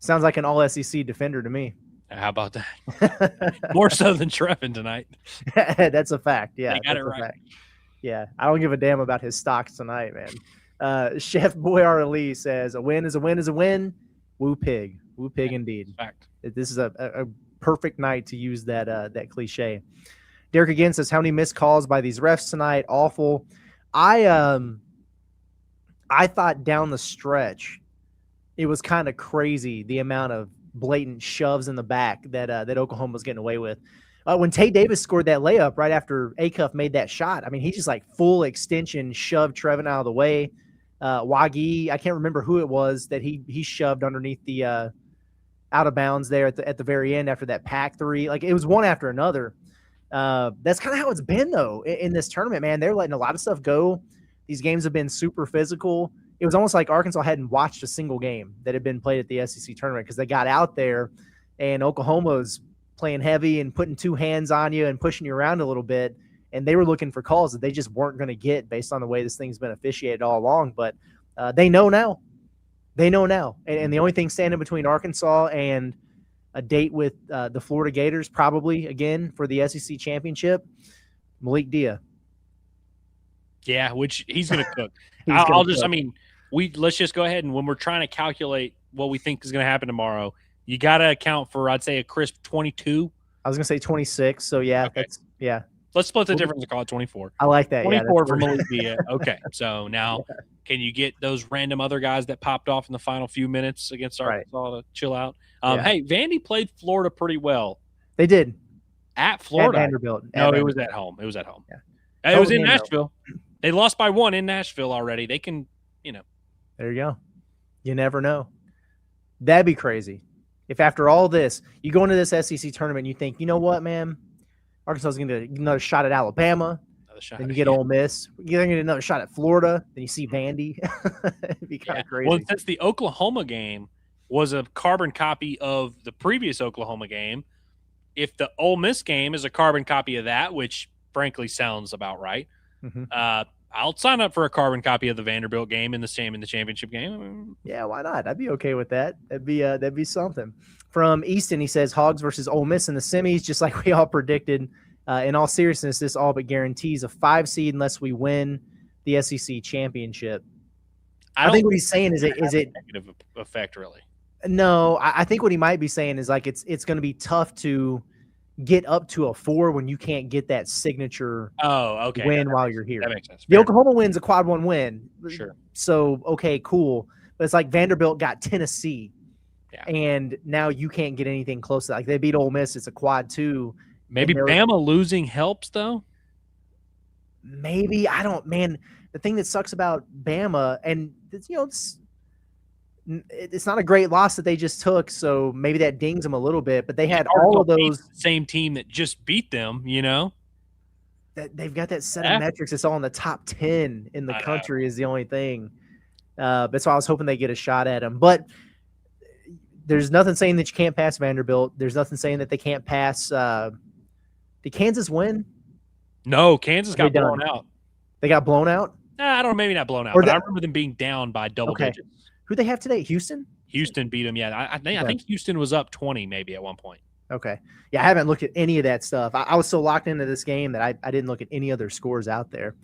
Sounds like an all SEC defender to me.
How about that? More so than Trevin tonight.
That's a fact. Yeah,
they got it right.
Fact. Yeah, I don't give a damn about his stocks tonight, man. Chef Boyar Ali says, a win is a win is a win. Woo pig. Woo pig indeed.
Fact.
This is a perfect night to use that cliche. Derek again says, how many missed calls by these refs tonight? Awful. I thought down the stretch it was kind of crazy the amount of blatant shoves in the back that Oklahoma was getting away with. When Tay Davis scored that layup right after Auff made that shot, I mean, he just like full extension shoved Trevin out of the way. Wagi, I can't remember who it was that he shoved underneath the out of bounds there at the very end after that pack 3. Like, it was one after another. That's kind of how it's been, though, in this tournament, man. They're letting a lot of stuff go. These games have been super physical. It was almost like Arkansas hadn't watched a single game that had been played at the SEC tournament because they got out there and Oklahoma's playing heavy and putting 2 hands on you and pushing you around a little bit. And they were looking for calls that they just weren't going to get based on the way this thing's been officiated all along. But they know now. They know now. And the only thing standing between Arkansas and a date with the Florida Gators, probably, again, for the SEC championship, Malik Dia.
Yeah, which he's going to cook. Let's just go ahead and when we're trying to calculate what we think is going to happen tomorrow, you got to account for, I'd say, a crisp 22.
I was going to say 26. So, yeah,
okay. Let's split the difference and call it 24.
I like that.
24 for Malik Villa. Okay, so now can you get those random other guys that popped off in the final few minutes against Arkansas to chill out? Hey, Vandy played Florida pretty well.
They did.
At Florida.
At Vanderbilt.
It was at home. It was at home. Yeah. It was in Nashville. They lost by 1 in Nashville already. They can,
There you go. You never know. That'd be crazy. If after all this, you go into this SEC tournament and you think, you know what, man? Arkansas is going to get another shot at Alabama. Then you get Ole Miss. You're going to get another shot at Florida. Then you see Vandy. It'd be kind of crazy.
Well, since the Oklahoma game was a carbon copy of the previous Oklahoma game, if the Ole Miss game is a carbon copy of that, which frankly sounds about right, I'll sign up for a carbon copy of the Vanderbilt game in the championship game.
Yeah, why not? I'd be okay with that. That'd be something. From Easton, he says Hogs versus Ole Miss in the semis, just like we all predicted. In all seriousness, this all but guarantees a 5 seed unless we win the SEC championship. I think what he's saying is it
negative effect really.
No, I think what he might be saying is like it's going to be tough to get up to a 4 when you can't get that signature win while you're here.
That makes sense.
The Oklahoma win's a quad 1 win.
Sure.
So, okay, cool. But it's like Vanderbilt got Tennessee. Yeah. And now you can't get anything close to that. Like they beat Ole Miss, it's a quad 2.
Maybe Bama losing helps though.
Maybe. Man, the thing that sucks about Bama, and it's not a great loss that they just took, so maybe that dings them a little bit. But they had all of those
same team that just beat them.
That they've got that set of metrics. It's all in the top 10 in the country is the only thing. That's why I was hoping they get a shot at them. But there's nothing saying that you can't pass Vanderbilt. There's nothing saying that they can't pass. Did Kansas win?
No, Kansas got blown out.
They got blown out?
I don't know, maybe not blown out, but I remember them being down by double digits.
Who they have today? Houston?
Houston beat them, yeah. I think Houston was up 20 maybe at one point.
Okay. Yeah, I haven't looked at any of that stuff. I was so locked into this game that I didn't look at any other scores out there.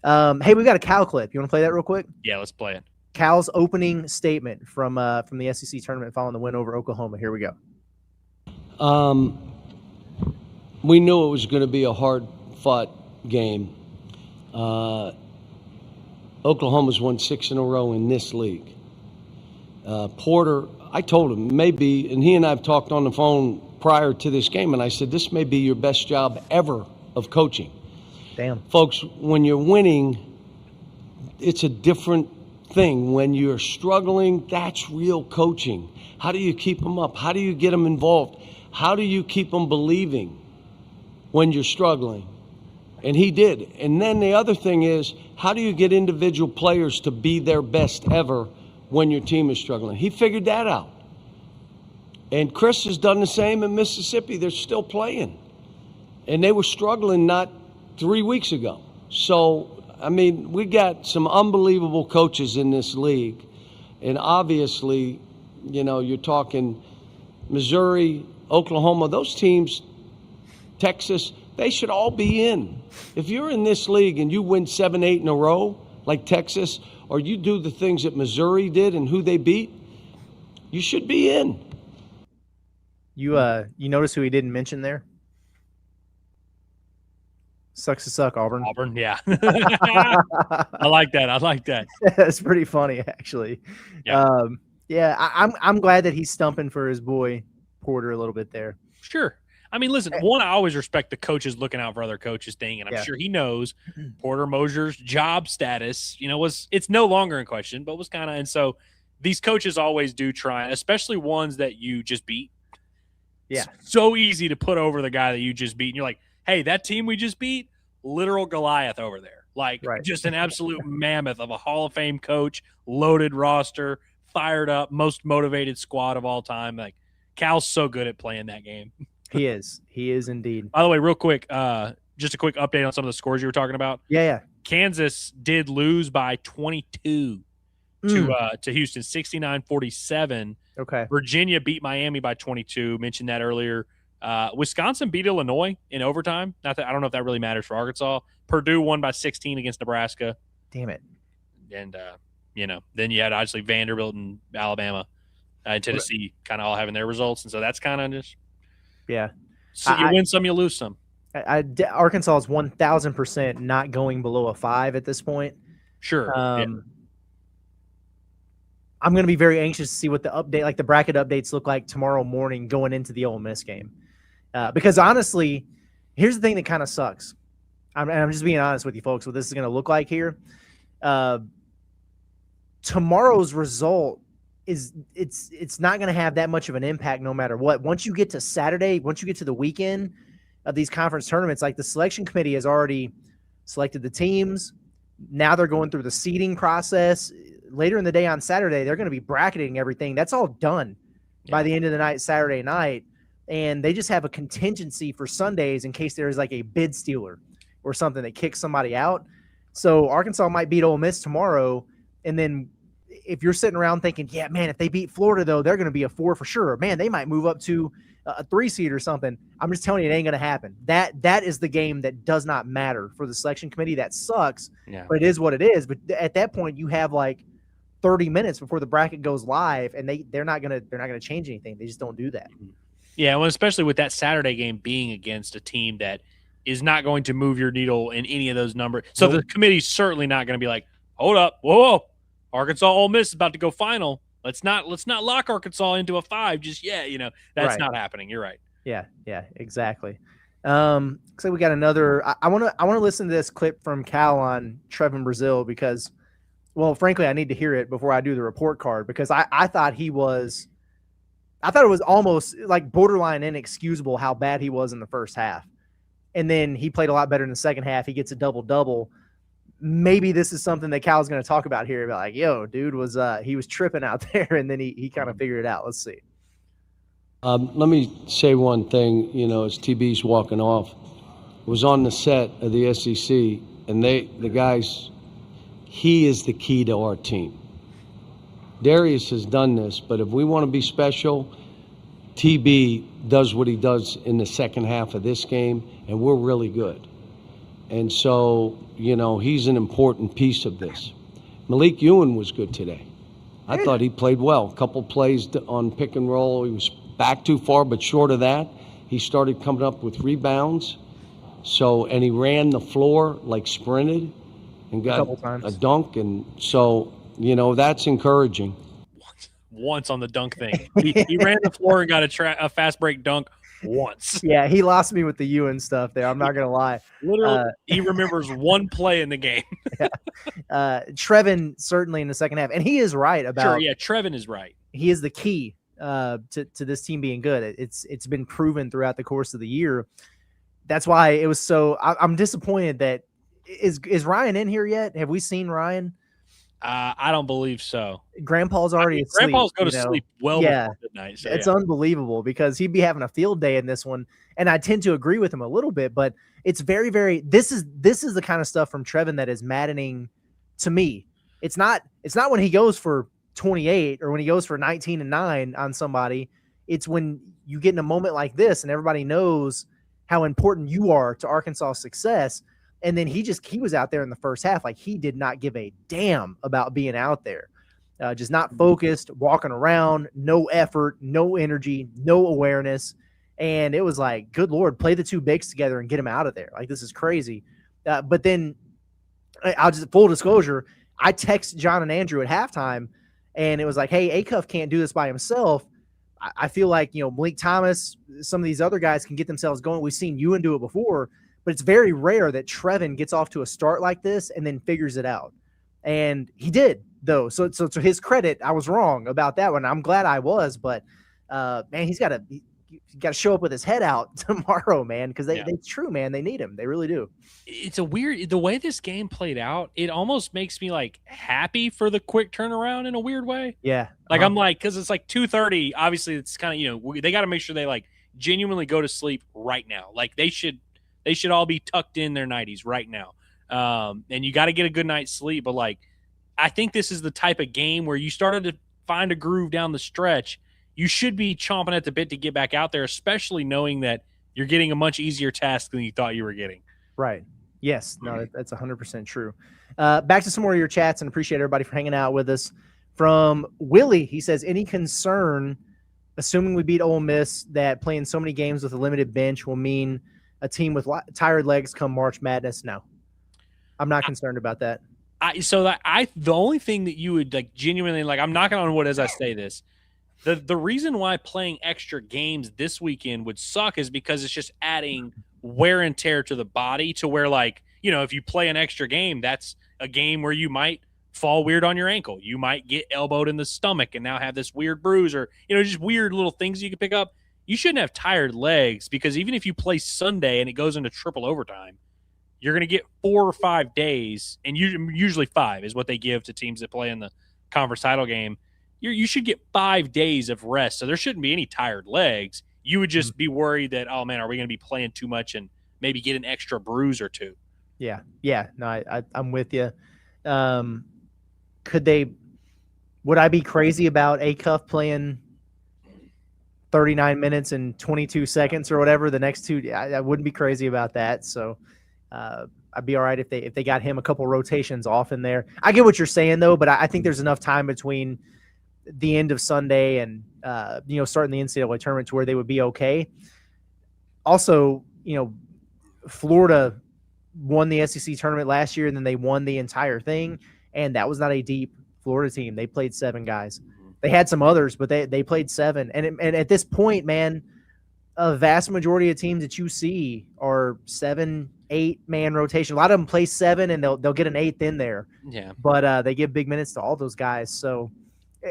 Hey, we got a Cal clip. You want to play that real quick?
Yeah, let's play it.
Cal's opening statement from the SEC tournament following the win over Oklahoma. Here we go.
We knew it was going to be a hard-fought game. Oklahoma's won 6 in a row in this league. Porter, I told him maybe, and he and I have talked on the phone prior to this game, and I said, this may be your best job ever of coaching.
Damn.
Folks, when you're winning, it's a different thing. When you're struggling, that's real coaching. How do you keep them up? How do you get them involved? How do you keep them believing when you're struggling? And he did. And then the other thing is, how do you get individual players to be their best ever when your team is struggling? He figured that out. And Chris has done the same in Mississippi. They're still playing. And they were struggling not 3 weeks ago. So, I mean, we got some unbelievable coaches in this league. And obviously, you're talking Missouri, Oklahoma, those teams, Texas, they should all be in. If you're in this league and you win 7, 8 in a row, like Texas, or you do the things that Missouri did and who they beat, you should be in.
You notice who he didn't mention there? Sucks to suck, Auburn.
Auburn, yeah. I like that.
That's pretty funny, actually.
Yeah.
I'm glad that he's stumping for his boy Porter a little bit there.
Sure. I mean, listen, one, I always respect the coaches looking out for other coaches thing, and I'm sure he knows Porter Moser's job status, it's no longer in question, but was kind of, and so these coaches always do try, especially ones that you just beat.
Yeah.
It's so easy to put over the guy that you just beat, and you're like, hey, that team we just beat, literal Goliath over there. Just an absolute mammoth of a Hall of Fame coach, loaded roster, fired up, most motivated squad of all time. Like, Cal's so good at playing that game.
He is indeed.
By the way, real quick, just a quick update on some of the scores you were talking about.
Yeah.
Kansas did lose by 22 to Houston, 69-47.
Okay.
Virginia beat Miami by 22. Mentioned that earlier. Wisconsin beat Illinois in overtime. I don't know if that really matters for Arkansas. Purdue won by 16 against Nebraska.
Damn it.
And, then you had obviously Vanderbilt and Alabama and Tennessee kind of all having their results. And so that's kind of just –
yeah.
so you win some, you lose some.
Arkansas is 1,000% not going below a 5 at this point.
Sure.
I'm going to be very anxious to see what the bracket updates look like tomorrow morning going into the Ole Miss game. Because honestly, here's the thing that kind of sucks. I'm just being honest with you folks, what this is going to look like here. Tomorrow's result it's not going to have that much of an impact no matter what. Once you get to Saturday, once you get to the weekend of these conference tournaments, like the selection committee has already selected the teams. Now they're going through the seeding process. Later in the day on Saturday, they're going to be bracketing everything. That's all done by the end of the night, Saturday night. And they just have a contingency for Sundays in case there is like a bid stealer or something that kicks somebody out. So Arkansas might beat Ole Miss tomorrow. And then if you're sitting around thinking, yeah, man, if they beat Florida, though, they're going to be a 4 for sure. Man, they might move up to a 3 seed or something. I'm just telling you, it ain't going to happen. That is the game that does not matter for the selection committee. That sucks, but it is what it is. But at that point, you have like 30 minutes before the bracket goes live, and they're not gonna change anything. They just don't do that.
Yeah, well, especially with that Saturday game being against a team that is not going to move your needle in any of those numbers. So the committee's certainly not going to be like, hold up, whoa, Arkansas Ole Miss is about to go final. Let's not lock Arkansas into a 5 just yet. That's not happening. You're right.
Yeah, exactly. Looks like we got another. I want to listen to this clip from Cal on Trevin Brazil because, well, frankly, I need to hear it before I do the report card because I thought it was almost like borderline inexcusable how bad he was in the first half, and then he played a lot better in the second half. He gets a double-double. Maybe this is something that Cal's going to talk about here. About like, yo, dude he was tripping out there, and then he kind of figured it out. Let's see.
Let me say one thing. As TB's walking off, was on the set of the SEC, and the guys. He is the key to our team. Darius has done this, but if we want to be special, TB does what he does in the second half of this game, and we're really good. And so, he's an important piece of this. Malik Ewan was good today. I thought he played well. A couple plays on pick and roll. He was back too far, but short of that, he started coming up with rebounds. And he ran the floor, like sprinted, and got a dunk. And so, that's encouraging.
Once on the dunk thing. He ran the floor and got a fast break dunk once.
Yeah, he lost me with the Ewan stuff there. I'm not going to lie.
Literally, he remembers one play in the game.
Trevin certainly in the second half. And he is right about –
Sure, yeah, Trevin is right.
He is the key to this team being good. It's been proven throughout the course of the year. That's why it was so – I'm disappointed that – Is Ryan in here yet? Have we seen Ryan?
I don't believe so.
Grandpa's already asleep.
Grandpa's go to sleep before midnight. So
it's unbelievable because he'd be having a field day in this one. And I tend to agree with him a little bit, but it's very, very this is the kind of stuff from Trevin that is maddening to me. It's not when he goes for 28 or when he goes for 19 and 9 on somebody. It's when you get in a moment like this and everybody knows how important you are to Arkansas' success. And then he was out there in the first half. Like he did not give a damn about being out there. Just not focused, walking around, no effort, no energy, no awareness. And it was like, good Lord, play the two bigs together and get him out of there. Like, this is crazy. But then I'll just full disclosure, I text John and Andrew at halftime and it was like, hey, Acuff can't do this by himself. I feel like, Malik Thomas, some of these other guys can get themselves going. We've seen Ewan do it before. But it's very rare that Trevin gets off to a start like this and then figures it out. And he did, though. So to his credit, I was wrong about that one. I'm glad I was. But, man, he's got to show up with his head out tomorrow, man, because it's true, man. They need him. They really do.
It's the way this game played out, it almost makes me, like, happy for the quick turnaround in a weird way.
Yeah.
Like, I'm like, because it's like 2:30. Obviously, it's kind of, they got to make sure they, like, genuinely go to sleep right now. Like, they should all be tucked in their 90s right now. And you got to get a good night's sleep. But, like, I think this is the type of game where you started to find a groove down the stretch. You should be chomping at the bit to get back out there, especially knowing that you're getting a much easier task than you thought you were getting.
Right. Yes. No, that's 100% true. Back to some more of your chats, and appreciate everybody for hanging out with us. From Willie, he says, any concern, assuming we beat Ole Miss, that playing so many games with a limited bench will mean a team with tired legs come March Madness. No, I'm not concerned about that.
The only thing that you would like genuinely like, I'm knocking on wood as I say this. The reason why playing extra games this weekend would suck is because it's just adding wear and tear to the body to where, like, you know, if you play an extra game, that's a game where you might fall weird on your ankle. You might get elbowed in the stomach and now have this weird bruise, or, you know, just weird little things you can pick up. You shouldn't have tired legs, because even if you play Sunday and it goes into triple overtime, you're going to get 4 or 5 days, and usually 5 is what they give to teams that play in the conference title game. You should get 5 days of rest, so there shouldn't be any tired legs. You would just be worried that, oh, man, are we going to be playing too much and maybe get an extra bruise or two?
Yeah. No, I'm with you. Would I be crazy about Auff playing 39 minutes and 22 seconds or whatever the next two? I wouldn't be crazy about that. So I'd be all right if they got him a couple rotations off in there. I get what you're saying, though, but I think there's enough time between the end of Sunday and starting the NCAA tournament to where they would be okay. Also, Florida won the SEC tournament last year, and then they won the entire thing, and that was not a deep Florida team. They played 7 guys. They had some others, but they played 7. And at this point, man, a vast majority of teams that you see are 7, 8-man rotation. A lot of them play 7, and they'll get an 8th in there.
Yeah,
but they give big minutes to all those guys. So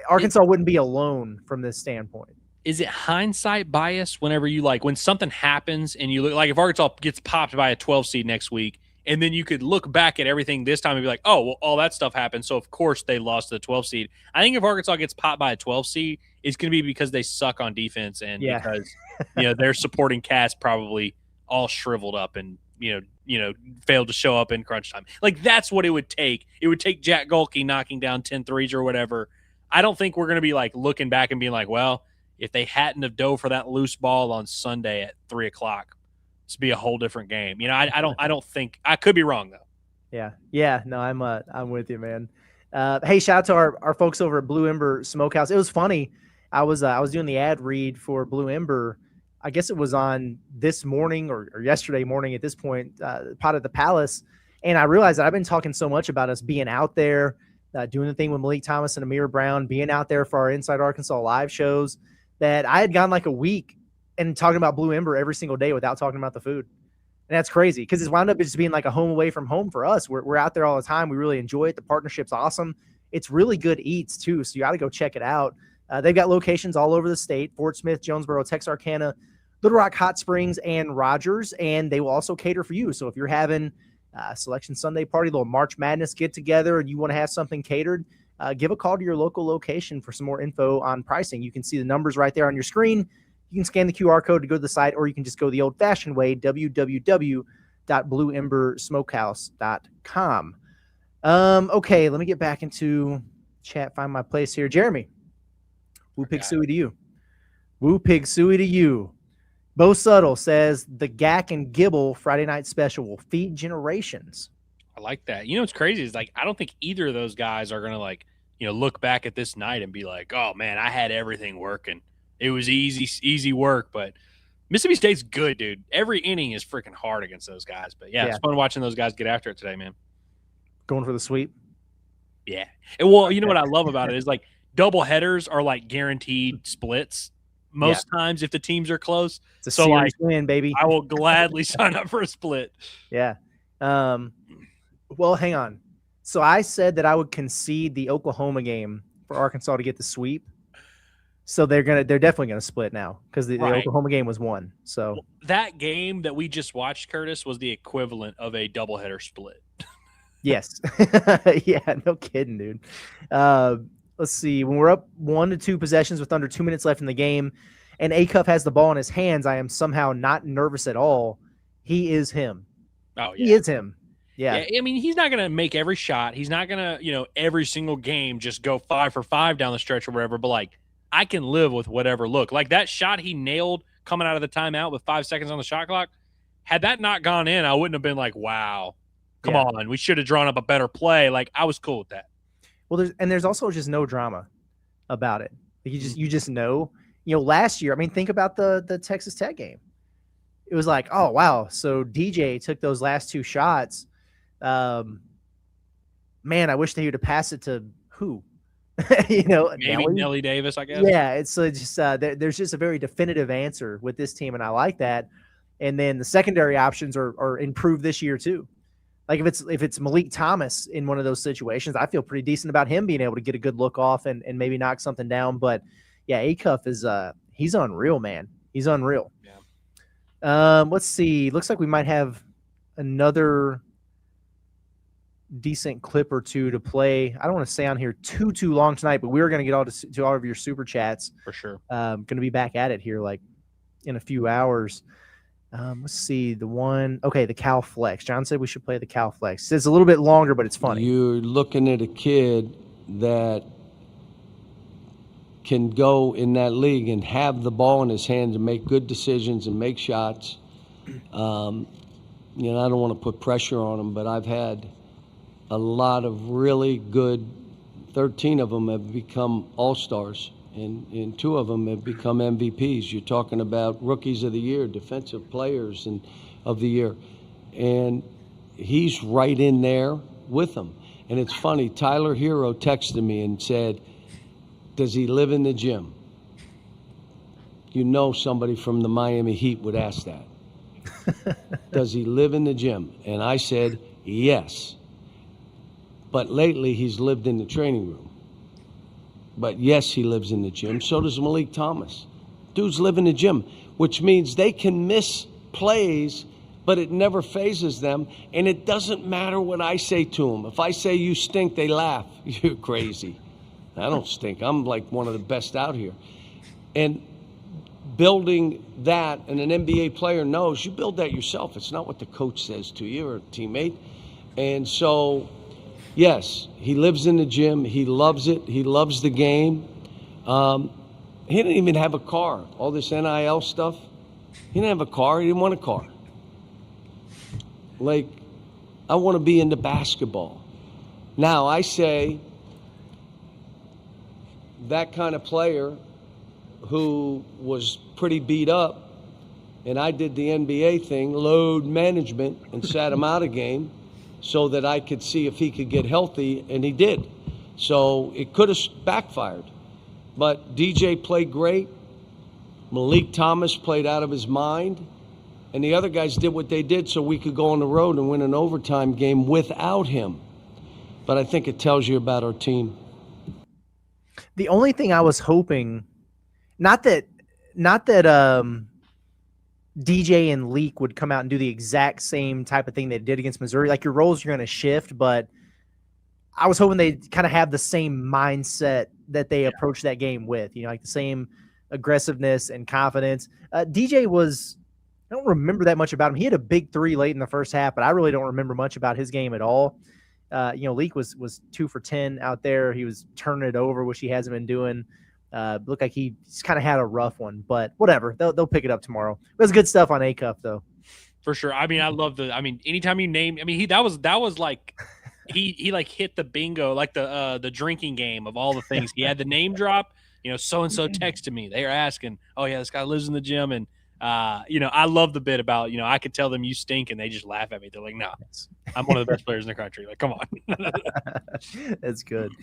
Arkansas wouldn't be alone from this standpoint.
Is it hindsight bias whenever when something happens and you look like if Arkansas gets popped by a 12 seed next week, and then you could look back at everything this time and be like, oh, well, all that stuff happened, so of course they lost to the 12 seed. I think if Arkansas gets popped by a 12 seed, it's going to be because they suck on defense and because their supporting cast probably all shriveled up and failed to show up in crunch time. Like, that's what it would take. It would take Jack Golke knocking down 10 threes or whatever. I don't think we're going to be looking back and being like, well, if they hadn't have dove for that loose ball on Sunday at 3:00, this would be a whole different game. I don't think. I could be wrong though.
Yeah. No, I'm with you, man. Hey, shout out to our folks over at Blue Ember Smokehouse. It was funny. I was doing the ad read for Blue Ember. I guess it was on this morning or yesterday morning at this point, Pot at the Palace, and I realized that I've been talking so much about us being out there, doing the thing with Malik Thomas and Amir Brown, being out there for our Inside Arkansas live shows, that I had gone like a week and talking about Blue Ember every single day without talking about the food. And that's crazy because it's wound up just being like a home away from home for us. We're out there all the time. We really enjoy it. The partnership's awesome. It's really good eats too, so you got to go check it out. They've got locations all over the state: Fort Smith, Jonesboro, Texarkana, Little Rock, Hot Springs, and Rogers. And they will also cater for you. So if you're having Selection Sunday party, little March Madness get together, and you want to have something catered, give a call to your local location for some more info on pricing. You can see the numbers right there on your screen. You can scan the QR code to go to the site, or you can just go the old-fashioned way, www.blueembersmokehouse.com. Okay, let me get back into chat, find my place here. Jeremy, woo pig suey to you. Woo pig suey to you. Bo Subtle says the Gack and Gibble Friday night special will feed generations.
I like that. What's crazy is I don't think either of those guys are going to look back at this night and be like, oh man, I had everything working. It was easy work, but Mississippi State's good, dude. Every inning is freaking hard against those guys. But yeah, it's fun watching those guys get after it today, man.
Going for the sweep.
Yeah. And, well, you know what I love about it is double headers are guaranteed splits most times if the teams are close.
It's a serious win, baby.
I will gladly sign up for a split.
Yeah. Well, hang on. So I said that I would concede the Oklahoma game for Arkansas to get the sweep. So they're definitely gonna split now because the Oklahoma game was won. So
that game that we just watched, Curtis, was the equivalent of a doubleheader split.
Yes. Yeah, no kidding, dude. Let's see. When we're up 1 to 2 possessions with under 2 minutes left in the game, and Auff has the ball in his hands, I am somehow not nervous at all. He is him.
Oh yeah,
he is him. Yeah.
I mean, he's not going to make every shot. He's not going to, every single game just go 5 for 5 down the stretch or whatever. But I can live with whatever look. That shot he nailed coming out of the timeout with 5 seconds on the shot clock, had that not gone in, I wouldn't have been like, wow, come on. We should have drawn up a better play. I was cool with that.
Well, there's also just no drama about it. You just know. Last year, I mean, think about the Texas Tech game. it was like, oh wow, so DJ took those last 2 shots. Man, I wish they would have passed it to who?
Maybe Nelly Davis, I guess.
Yeah, it's just there's just a very definitive answer with this team, and I like that. And then the secondary options are improved this year too. Like if it's Malik Thomas in one of those situations, I feel pretty decent about him being able to get a good look off and maybe knock something down. But yeah, Acuff is he's unreal, man. He's unreal. Yeah. Let's see. Looks like we might have another decent clip or two to play. I don't want to stay on here too long tonight, but we're going to get to all of your super chats
for sure.
Going to be back at it here like in a few hours. Let's see the Cal Flex. John said we should play the Cal Flex. It's a little bit longer, but it's funny.
You're looking at a kid that can go in that league and have the ball in his hands and make good decisions and make shots. I don't want to put pressure on him, but I've had a lot of really good, 13 of them have become all-stars, and 2 of them have become MVPs. You're talking about rookies of the year, defensive players of the year. And he's right in there with them. And it's funny, Tyler Hero texted me and said, does he live in the gym? Somebody from the Miami Heat would ask that. Does he live in the gym? And I said, yes. But lately, he's lived in the training room. But yes, he lives in the gym. So does Malik Thomas. Dudes live in the gym, which means they can miss plays, but it never phases them. And it doesn't matter what I say to them. If I say you stink, they laugh. You're crazy. I don't stink. I'm like one of the best out here. And building that, and an NBA player knows, you build that yourself. It's not what the coach says to you or a teammate. And so, yes, he lives in the gym. He loves it. He loves the game. He didn't even have a car. All this NIL stuff. He didn't have a car. He didn't want a car. Like, I want to be into basketball. Now, I say that kind of player who was pretty beat up, and I did the NBA thing, load management, and sat him out a game so that I could see if he could get healthy, and he did. So it could have backfired. But DJ played great. Malik Thomas played out of his mind. And the other guys did what they did so we could go on the road and win an overtime game without him. But I think it tells you about our team.
The only thing I was hoping, not that DJ and Leak would come out and do the exact same type of thing they did against Missouri. Like, your roles are going to shift, but I was hoping they'd kind of have the same mindset that they approached that game with, like the same aggressiveness and confidence. DJ was, I don't remember that much about him. He had a big 3 late in the first half, but I really don't remember much about his game at all. Leak was 2 for 10 out there. He was turning it over, which he hasn't been doing. Looked like he's kind of had a rough one, but whatever. They'll pick it up tomorrow. It was good stuff on Acuff, though.
For sure. I mean, I love anytime you name, that was like, he like hit the bingo, like the drinking game of all the things. He had the name drop, so-and-so texted me. They are asking, oh yeah, this guy lives in the gym. And, I love the bit about, I could tell them you stink and they just laugh at me. They're like, no, I'm one of the best players in the country. Like, come on.
That's good.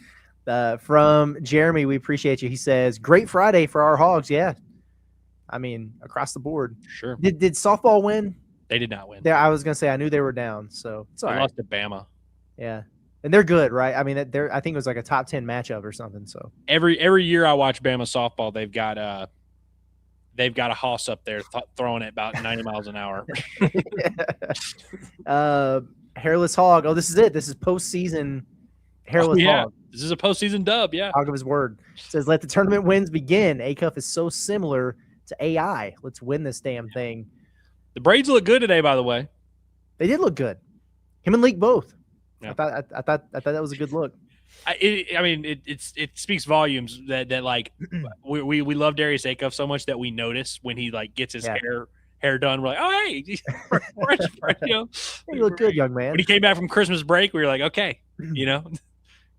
From Jeremy, we appreciate you. He says, great Friday for our Hogs. Yeah. I mean, across the board.
Sure.
Did softball win?
They did not win.
I was going to say, I knew they were down. So it's all right.
They lost to Bama.
Yeah. And they're good, right? I mean, I think it was like a top 10 matchup or something. So every
year I watch Bama softball, they've got a hoss up there throwing it about 90 miles an hour.
Hairless Hog. Oh, this is it. This is postseason Hairless Hog.
This is a postseason dub, yeah.
Hog of his word. Says, let the tournament wins begin. Acuff is so similar to AI. Let's win this damn thing.
The braids look good today, by the way.
They did look good. Him and Leak both.
Yeah.
I thought that was a good look.
It speaks volumes that like we love Darius Acuff so much that we notice when he like gets his hair done. We're like, oh hey, fresh,
you look good, young man.
When he came back from Christmas break, we were like, okay,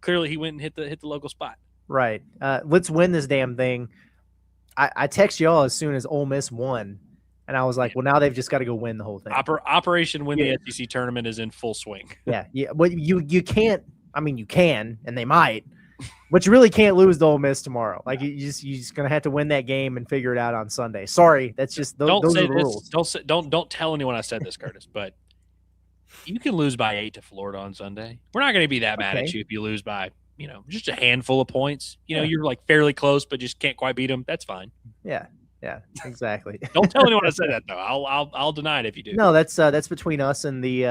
clearly he went and hit the local spot.
Right. Let's win this damn thing. I text y'all as soon as Ole Miss won. And I was like, well, now they've just got to go win the whole thing.
Operation Win the SEC tournament is in full swing.
Yeah. Well, you can't. I mean, you can, and they might, but you really can't lose to Ole Miss tomorrow. Like you're just gonna have to win that game and figure it out on Sunday. Sorry, that's just those are the rules.
Don't tell anyone I said this, Curtis. But you can lose by 8 to Florida on Sunday. We're not going to be that mad at you if you lose by just a handful of points. You're like fairly close, but just can't quite beat them. That's fine.
Yeah, exactly.
Don't tell anyone I said that though. I'll deny it if you do.
No, that's between us and the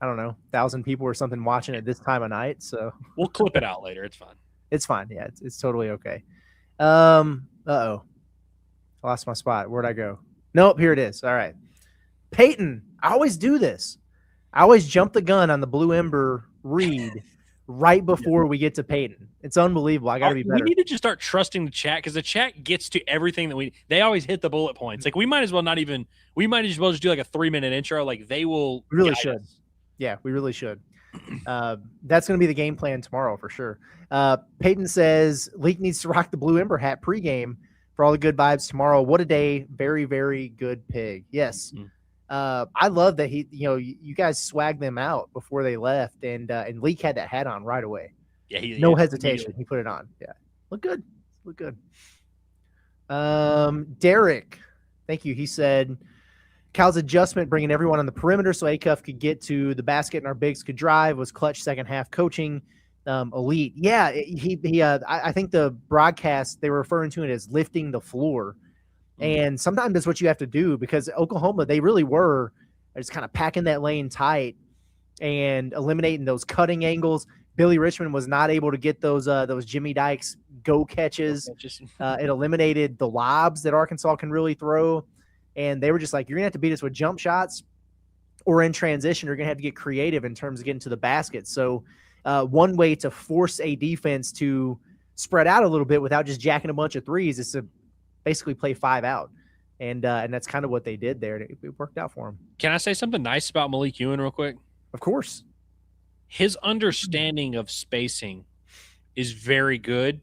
I don't know 1,000 people or something watching at this time of night. So
we'll clip it out later. It's fine.
It's fine. Yeah, it's totally okay. I lost my spot. Where'd I go? Nope, here it is. All right. Peyton, I always do this. I always jump the gun on the Blue Ember read right before we get to Peyton. It's unbelievable. I got to be better.
We need to just start trusting the chat because the chat gets to everything that they always hit the bullet points. Like we might as well just do like a 3-minute intro. Like they will.
We really should. Yeah, we really should. That's going to be the game plan tomorrow for sure. Peyton says Leak needs to rock the Blue Ember hat pregame for all the good vibes tomorrow. What a day. Very, very good pig. Yes. I love that you guys swagged them out before they left, and Leak had that hat on right away.
Yeah,
no hesitation. He put it on. Yeah, look good. Derek, thank you. He said Cal's adjustment, bringing everyone on the perimeter so Acuff could get to the basket and our bigs could drive, was clutch second half coaching. Elite. Yeah, I think the broadcast they were referring to it as lifting the floor. And sometimes that's what you have to do because Oklahoma, they really were just kind of packing that lane tight and eliminating those cutting angles. Billy Richmond was not able to get those Jimmy Dykes go catches. It eliminated the lobs that Arkansas can really throw. And they were just like, you're going to have to beat us with jump shots or in transition. You're going to have to get creative in terms of getting to the basket. So one way to force a defense to spread out a little bit without just jacking a bunch of threes is to basically play 5 out. And that's kind of what they did there. It worked out for him.
Can I say something nice about Malik Ewan real quick?
Of course.
His understanding of spacing is very good,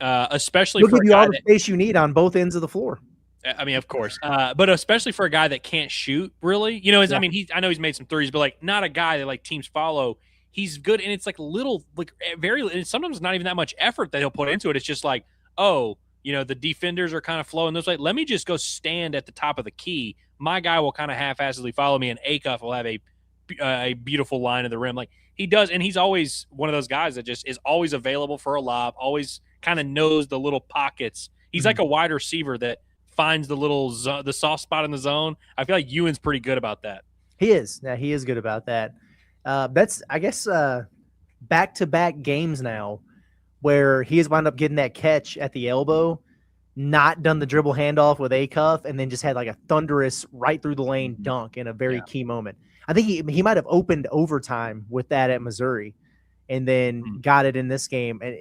especially for
a guy you all the space you need on both ends of the floor.
I mean, of course, but especially for a guy that can't shoot really, I mean, I know he's made some threes, but like not a guy that like teams follow. He's good. And it's like little, like very, and sometimes not even that much effort that he'll put into it. It's just like, the defenders are kind of flowing those way. Let me just go stand at the top of the key. My guy will kind of half-assedly follow me, and Acuff will have a beautiful line of the rim. Like he does, and he's always one of those guys that just is always available for a lob, always kind of knows the little pockets. He's like a wide receiver that finds the soft spot in the zone. I feel like Ewan's pretty good about that.
He is. Yeah, he is good about that. That's, I guess, back-to-back games now where he has wound up getting that catch at the elbow, not done the dribble handoff with Acuff, and then just had like a thunderous right through the lane dunk in a very key moment. I think he might have opened overtime with that at Missouri and then got it in this game. And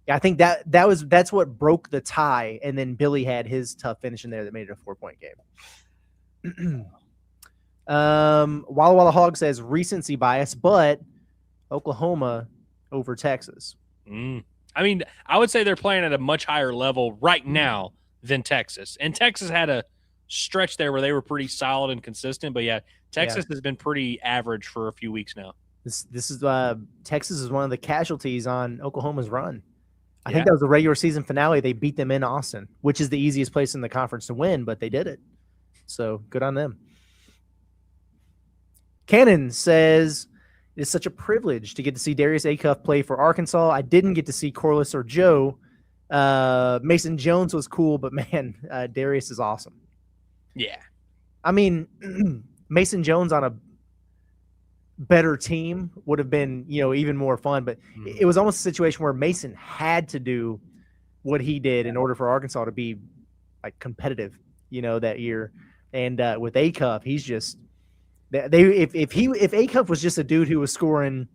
I think that's what broke the tie, and then Billy had his tough finish in there that made it a 4-point game. Walla Walla Hog says recency bias, but Oklahoma over Texas.
I mean, I would say they're playing at a much higher level right now than Texas. And Texas had a stretch there where they were pretty solid and consistent. But, Texas has been pretty average for a few weeks now.
This is Texas is one of the casualties on Oklahoma's run. I think that was the regular season finale. They beat them in Austin, which is the easiest place in the conference to win, but they did it. So good on them. Cannon says, it's such a privilege to get to see Darius Acuff play for Arkansas. I didn't get to see Corliss or Joe. Mason Jones was cool, but man, Darius is awesome.
Yeah.
I mean, Mason Jones on a better team would have been, even more fun, but it was almost a situation where Mason had to do what he did in order for Arkansas to be like competitive, that year. And with Acuff, he's just, if Acuff was just a dude who was scoring,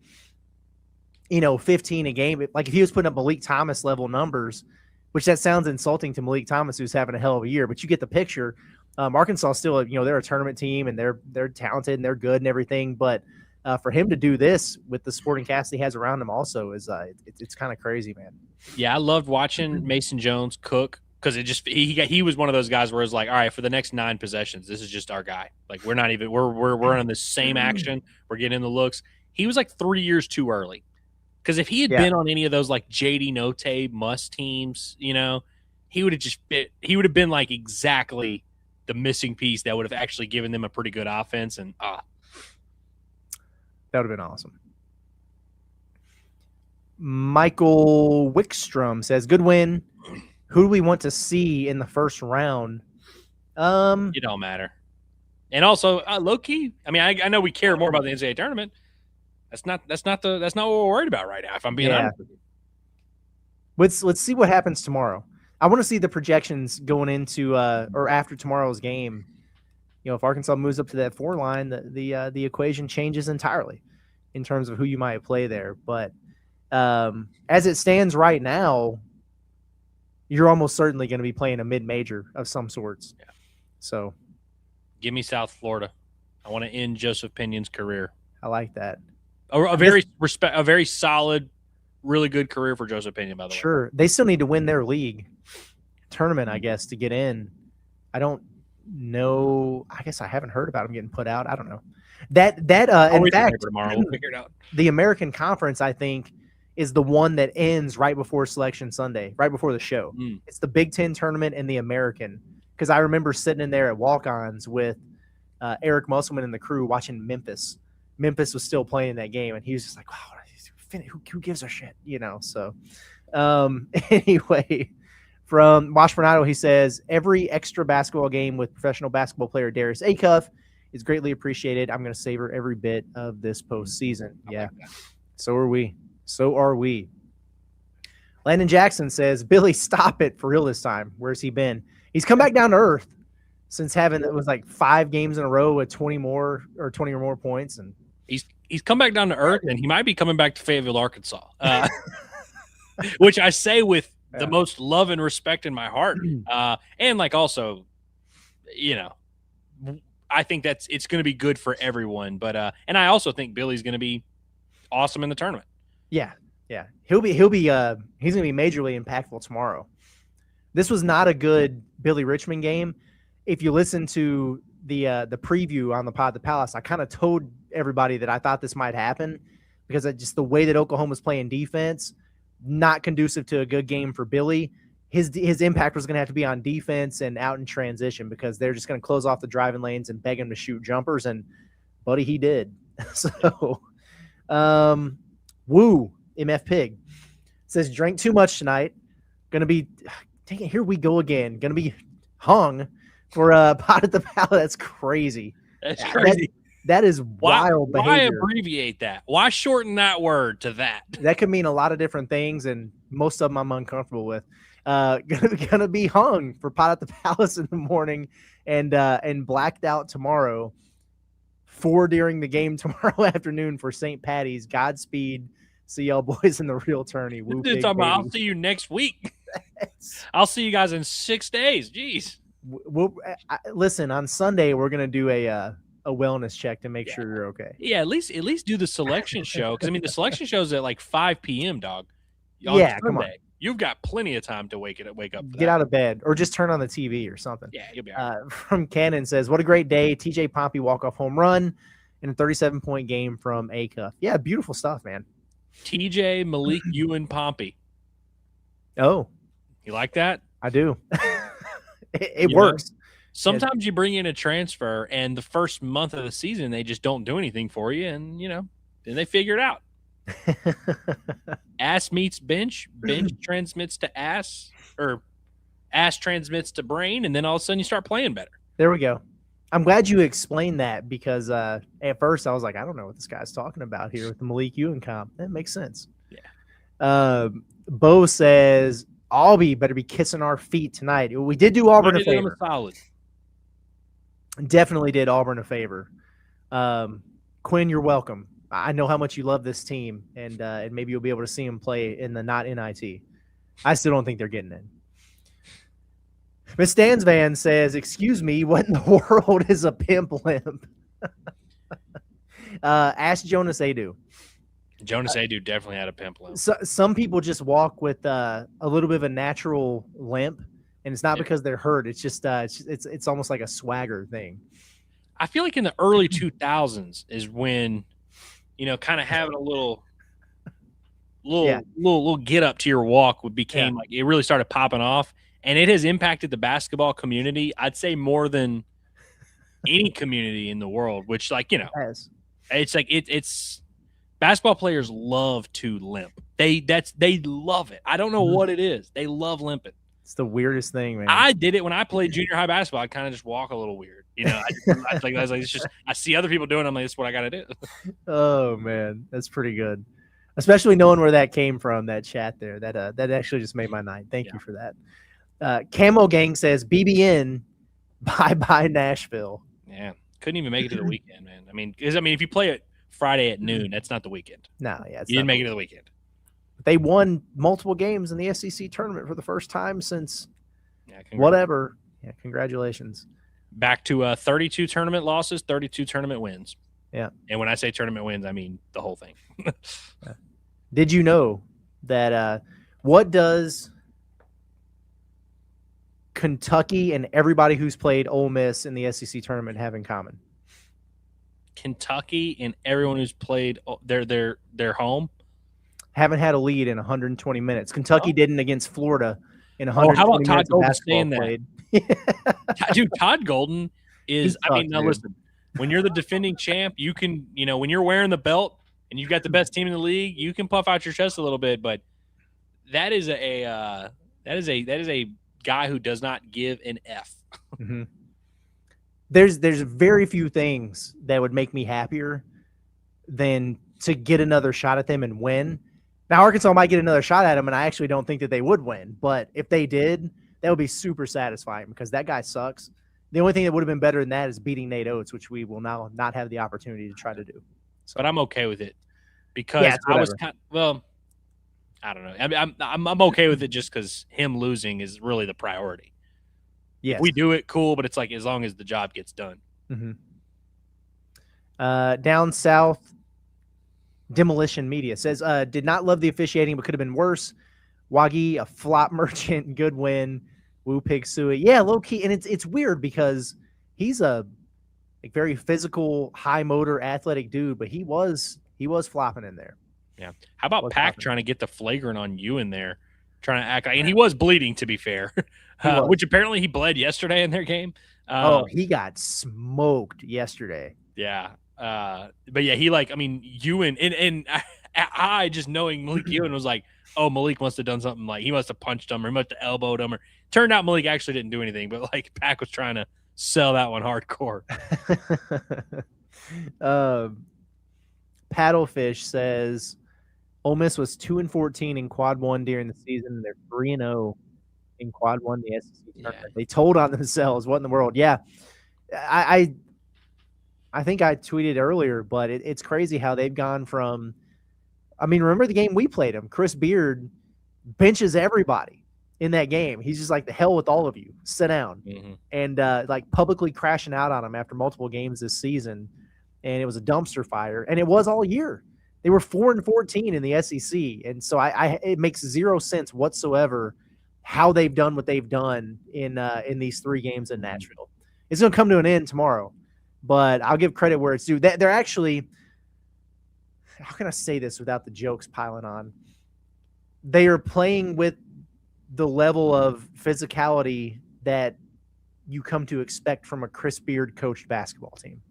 15 a game, like if he was putting up Malik Thomas level numbers, which that sounds insulting to Malik Thomas, who's having a hell of a year, but you get the picture. Arkansas still, they're a tournament team and they're talented and they're good and everything, but for him to do this with the supporting cast he has around him also is it's kind of crazy, man.
Yeah, I loved watching Mason Jones cook because he was one of those guys where it's like, all right, for the next 9 possessions, this is just our guy. Like we're running the same action. We're getting in the looks. He was like 3 years too early. Because if he had been on any of those like JD Notte must teams, he would have been like exactly the missing piece that would have actually given them a pretty good offense. And
that would have been awesome. Michael Wickstrom says, good win. Who do we want to see in the first round?
It don't matter. And also, low key, I mean, I know we care more about the NCAA tournament. That's not what we're worried about right now, if I'm being honest with you.
Let's see what happens tomorrow. I want to see the projections going into or after tomorrow's game. If Arkansas moves up to that 4 line, the equation changes entirely in terms of who you might play there. But as it stands right now, you're almost certainly going to be playing a mid-major of some sorts.
Yeah.
So,
give me South Florida. I want to end Joseph Pinion's career.
I like that.
A very solid, really good career for Joseph Pinion, by the way.
Sure. They still need to win their league tournament, I guess, to get in. I don't know. I guess I haven't heard about them getting put out. I don't know. In fact,
tomorrow we'll figure it out.
The American Conference, I think, is the one that ends right before Selection Sunday, right before the show. It's the Big Ten tournament and the American. Because I remember sitting in there at walk-ons with Eric Musselman and the crew watching Memphis. Memphis was still playing that game, and he was just like, wow, who gives a shit, So anyway, from Washburnado, he says, every extra basketball game with professional basketball player Darius Auff is greatly appreciated. I'm going to savor every bit of this postseason. Yeah, so are we. Landon Jackson says, Billy, stop it for real this time. Where's he been? He's come back down to earth since having it was like 5 games in a row with 20 or more points, and
he's come back down to earth, and he might be coming back to Fayetteville, Arkansas, which I say with the most love and respect in my heart, and like also, I think it's going to be good for everyone. But and I also think Billy's going to be awesome in the tournament.
Yeah. He's going to be majorly impactful tomorrow. This was not a good Billy Richmond game. If you listen to the preview on the Pod the Palace, I kind of told everybody that I thought this might happen because just the way that Oklahoma's playing defense, not conducive to a good game for Billy. His impact was going to have to be on defense and out in transition because they're just going to close off the driving lanes and beg him to shoot jumpers, and buddy, he did. So, woo, MF Pig says, drank too much tonight. Going to be, dang it, here we go again. Going to be hung for a Pot at the Palace. That's crazy.
That's crazy.
That is wild behavior.
Why abbreviate that? Why shorten that word to that?
That could mean a lot of different things, and most of them I'm uncomfortable with. Gonna be hung for Pot at the Palace in the morning, and blacked out tomorrow. 4 during the game tomorrow afternoon for St. Patty's. Godspeed. See y'all boys in the real tourney. Woo, big
I'll see you next week. I'll see you guys in 6 days. Jeez.
Listen, on Sunday we're gonna do a wellness check to make sure you're okay.
Yeah, at least do the selection show, because I mean the selection show's at like 5 p.m. dog.
Come on.
You've got plenty of time to wake up.
Get out of bed or just turn on the TV or something.
Yeah, you'll be all right.
From Cannon says, what a great day. TJ Pompey walk-off home run and a 37-point game from Auff. Yeah, beautiful stuff, man.
TJ, Malik, Ewan, Pompey.
Oh.
You like that?
I do. it works.
Sometimes you bring in a transfer and the first month of the season they just don't do anything for you, and then they figure it out. Ass meets bench transmits to ass, or ass transmits to brain, and then all of a sudden you start playing better.
There we go. I'm glad you explained that, because at first I was like, I don't know what this guy's talking about here with the Malik Ewan comp. That makes sense.
Yeah.
Bo says, Albie better be kissing our feet tonight. We did do Auburn a favor.
Solid.
Definitely did Auburn a favor. Quinn, you're welcome. I know how much you love this team, and maybe you'll be able to see them play in the not NIT. I still don't think they're getting in. Miss Stansvan says, excuse me, what in the world is a pimp limp? Ask Jonas Adu.
Jonas Adu definitely had a pimp limp.
So, some people just walk with a little bit of a natural limp, and it's not because they're hurt. It's just it's almost like a swagger thing.
I feel like in the early 2000s is when, kind of having a little get up to your walk became like it really started popping off, and it has impacted the basketball community. I'd say more than any community in the world. Which, like, it's like it's basketball players love to limp. They love it. I don't know what it is. They love limping.
It's the weirdest thing, man.
I did it when I played junior high basketball. I kind of just walk a little weird. I was like, it's just I see other people doing it. I'm like, this is what I got to do.
Oh man, that's pretty good. Especially knowing where that came from, that chat there. That actually just made my night. Thank you for that. Camo Gang says, BBN, bye-bye Nashville.
Yeah, couldn't even make it to the weekend, man. I mean, if you play it Friday at noon, that's not the weekend.
No, yeah.
You didn't make it to the weekend.
They won multiple games in the SEC tournament for the first time since whatever. Yeah, congratulations.
Back to 32 tournament losses, 32 tournament wins.
Yeah.
And when I say tournament wins, I mean the whole thing.
Did you know that what does Kentucky and everybody who's played Ole Miss in the SEC tournament have in common?
Kentucky and everyone who's played their home
haven't had a lead in 120 minutes. Kentucky didn't against Florida in 120
how about Todd
minutes
Golden
of
saying
basketball
that? Dude, Todd Golden is
He sucks,
now listen, when you're the defending champ, you can, when you're wearing the belt and you've got the best team in the league, you can puff out your chest a little bit, but that is a guy who does not give an F.
Mm-hmm. There's very few things that would make me happier than to get another shot at them and win. Now, Arkansas might get another shot at them, and I actually don't think that they would win. But if they did, that would be super satisfying because that guy sucks. The only thing that would have been better than that is beating Nate Oates, which we will now not have the opportunity to try to do.
So, but I'm okay with it because I was I don't know. I'm okay with it just because him losing is really the priority.
Yes.
We do it, cool, but it's like as long as the job gets done.
Mm-hmm. Down south, Demolition Media says, did not love the officiating, but could have been worse. Wagi, a flop merchant, good win. Woo Pig Sui. Yeah, low key. And it's weird because he's a very physical, high motor, athletic dude, but he was flopping in there.
Yeah. How about Pack trying to get the flagrant on you in there, trying to act like, and he was bleeding, to be fair, which apparently he bled yesterday in their game.
He got smoked yesterday.
Yeah. But yeah, Ewan and I just knowing Malik Ewan was like, oh, Malik must have done something, like he must have punched him or he must have elbowed him, or turned out Malik actually didn't do anything, but like Pack was trying to sell that one hardcore.
Paddlefish says Ole Miss was 2-14 in quad one during the season. They're 3-0 in quad one the SEC tournament. Yeah. They told on themselves. What in the world? Yeah, I think I tweeted earlier, but it's crazy how they've gone from. I mean, remember the game we played them? Chris Beard benches everybody in that game. He's just like, the hell with all of you, sit down, and like publicly crashing out on them after multiple games this season. And it was a dumpster fire, and it was all year. They were 4-14 in the SEC, and so it makes zero sense whatsoever how they've done what they've done in these 3 games in Nashville. It's going to come to an end tomorrow, but I'll give credit where it's due. They're actually, how can I say this without the jokes piling on? They are playing with the level of physicality that you come to expect from a Chris Beard coached basketball team.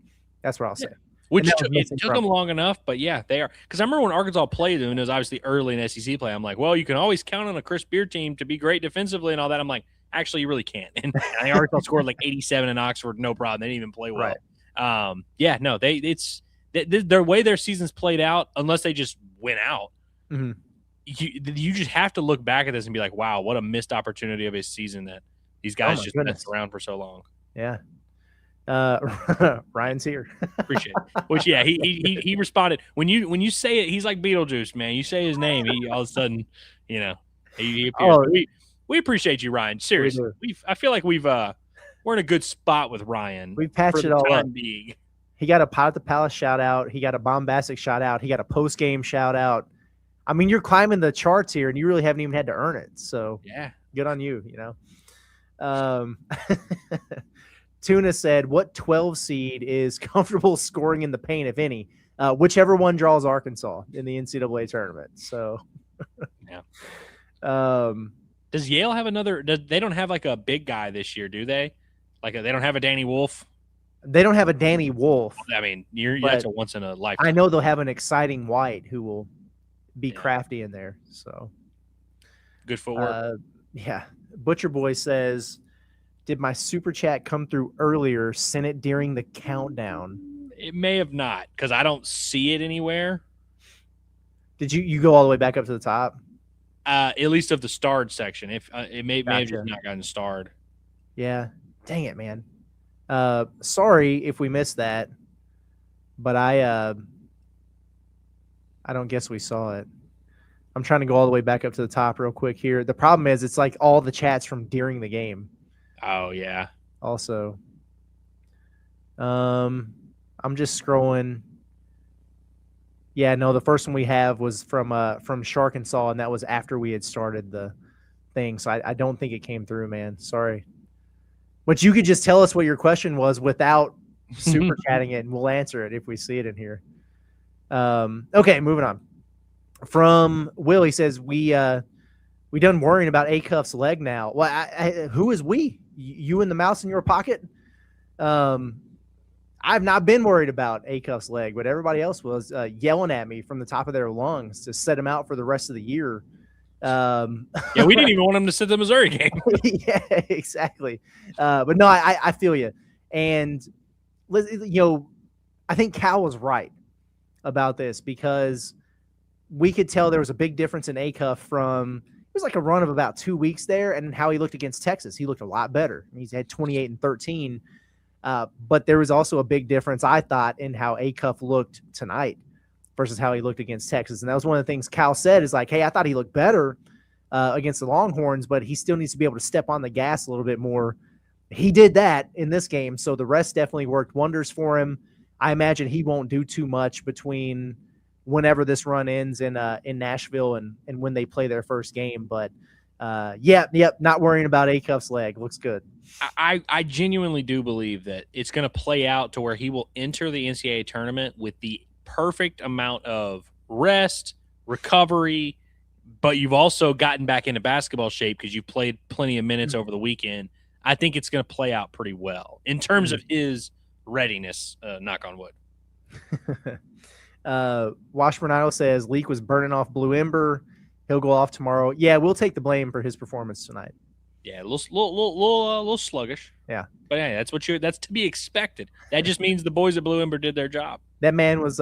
That's what I'll say.
Which took them long enough, but yeah, they are. Because I remember when Arkansas played them, and it was obviously early in SEC play. I'm like, well, you can always count on a Chris Beard team to be great defensively and all that. I'm like, actually, you really can't. And I think Arkansas scored like 87 in Oxford, no problem. They didn't even play well. Right. It's their way their season's played out, unless they just win out. Mm-hmm. You just have to look back at this and be like, wow, what a missed opportunity of a season that these guys just messed around for so long.
Yeah. Ryan's here.
Appreciate it. Which, yeah, he responded when you say it. He's like Beetlejuice, man. You say his name, he all of a sudden, he appears. Oh, we appreciate you, Ryan. Seriously, I feel like we're in a good spot with Ryan.
We've patched it all up. He got a Pot at the Palace shout out. He got a bombastic shout out. He got a post game shout out. I mean, you're climbing the charts here, and you really haven't even had to earn it. So
yeah,
good on you. Um, Tuna said, "What 12 seed is comfortable scoring in the paint, if any? Whichever one draws Arkansas in the NCAA tournament." So,
Yeah.
Does
Yale have another? They don't have like a big guy this year, do they? Like they don't have a Danny Wolf.
They don't have a Danny Wolf.
I mean, that's a once in a lifetime.
I know they'll have an exciting White who will be crafty in there. So
good footwork.
Yeah. Butcher Boy says, "Did my super chat come through earlier? Sent it during the countdown."
It may have not because I don't see it anywhere.
Did you go all the way back up to the top?
At least of the starred section. If it may have just not gotten starred.
Yeah. Dang it, man. Sorry if we missed that, but I don't guess we saw it. I'm trying to go all the way back up to the top real quick here. The problem is it's like all the chats from during the game.
Oh yeah.
Also, I'm just scrolling. Yeah, no, the first one we have was from Sharkensaw, and that was after we had started the thing. So I don't think it came through, man. Sorry. But you could just tell us what your question was without super chatting it, and we'll answer it if we see it in here. Okay, moving on. From Will, he says, we done worrying about Acuff's leg now. Well, who is we? You and the mouse in your pocket? I've not been worried about Acuff's leg, but everybody else was yelling at me from the top of their lungs to set him out for the rest of the year.
Yeah, we didn't even want him to sit the Missouri game.
Yeah, exactly. But no, I feel you. And, I think Cal was right about this because we could tell there was a big difference in Acuff from – it was like a run of about 2 weeks there, and how he looked against Texas. He looked a lot better. He's had 28 and 13. But there was also a big difference, I thought, in how Acuff looked tonight versus how he looked against Texas. And that was one of the things Cal said is like, hey, I thought he looked better against the Longhorns, but he still needs to be able to step on the gas a little bit more. He did that in this game, so the rest definitely worked wonders for him. I imagine he won't do too much between whenever this run ends in Nashville and when they play their first game. But, not worrying about Acuff's leg. Looks good.
I genuinely do believe that it's going to play out to where he will enter the NCAA tournament with the perfect amount of rest, recovery, but you've also gotten back into basketball shape because you've played plenty of minutes over the weekend. I think it's going to play out pretty well in terms of his readiness, knock on wood.
Washburnado says Leak was burning off Blue Ember. He'll go off tomorrow. Yeah, we'll take the blame for his performance tonight.
Yeah, a little sluggish.
Yeah,
but yeah, that's to be expected. That just means the boys at Blue Ember did their job.
That man was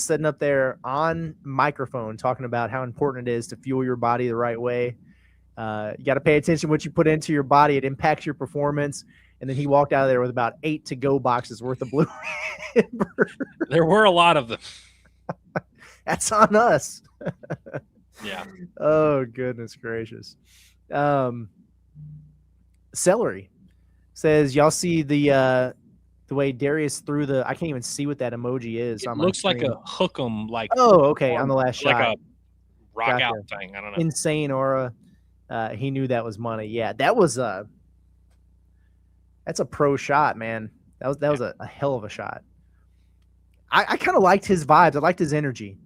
sitting up there on microphone talking about how important it is to fuel your body the right way. You got to pay attention to what you put into your body. It impacts your performance. And then he walked out of there with about 8 to-go boxes worth of Blue Ember.
There were a lot of them.
That's on us.
Yeah.
Oh, goodness gracious. Celery says, y'all see the way Darius threw the – I can't even see what that emoji is.
It looks like a hook 'em. Like,
oh, okay, on the last shot.
Like a rock out thing. I don't know.
Insane aura. He knew that was money. Yeah, that was that's a pro shot, man. That was a hell of a shot. I kind of liked his vibes. I liked his energy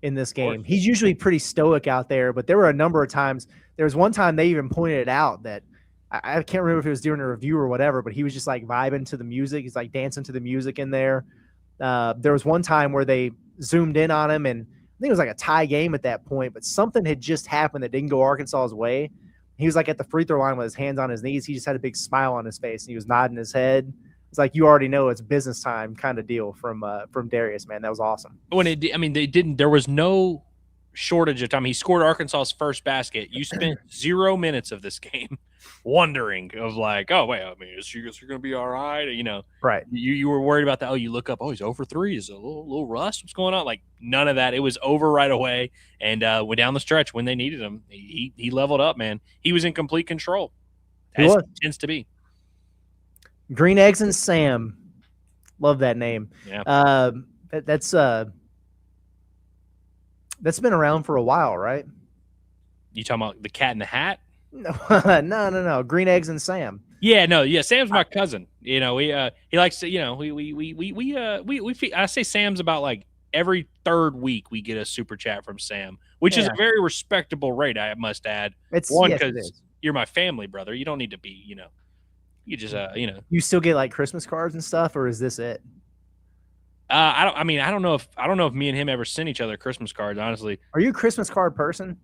in this game. He's usually pretty stoic out there, but there were a number of times. There was one time they even pointed it out that I can't remember if it was during a review or whatever, but he was just like vibing to the music. He's like dancing to the music in there. There was one time where they zoomed in on him, and I think it was like a tie game at that point, but something had just happened that didn't go Arkansas's way. He was like at the free throw line with his hands on his knees. He just had a big smile on his face, and he was nodding his head. It's like, you already know it's business time kind of deal from Darius, man. That was awesome.
There was no shortage of time. He scored Arkansas's first basket. You spent 0 minutes of this game wondering of like, oh, wait, I mean, is you're going to be all right? You know,
right.
You were worried about that. Oh, you look up, oh, he's 0 for 3. Is a little rust? What's going on? Like, none of that. It was over right away. And went down the stretch when they needed him. He leveled up, man. He was in complete control. As he tends to be.
Green Eggs and Sam. Love that name.
Yeah.
That's been around for a while, right?
You talking about the Cat in the Hat?
No. Green eggs and Sam.
Yeah, no, yeah. Sam's my cousin. You know, he likes to. You know, I say Sam's about like every third week we get a super chat from Sam, which is a very respectable rate. I must add.
It's
one
yes,
because you're my family, brother. You don't need to be. You know, you just
You still get like Christmas cards and stuff, or is this it?
I don't. I mean, I don't know if me and him ever sent each other Christmas cards. Honestly,
Are you a Christmas card person?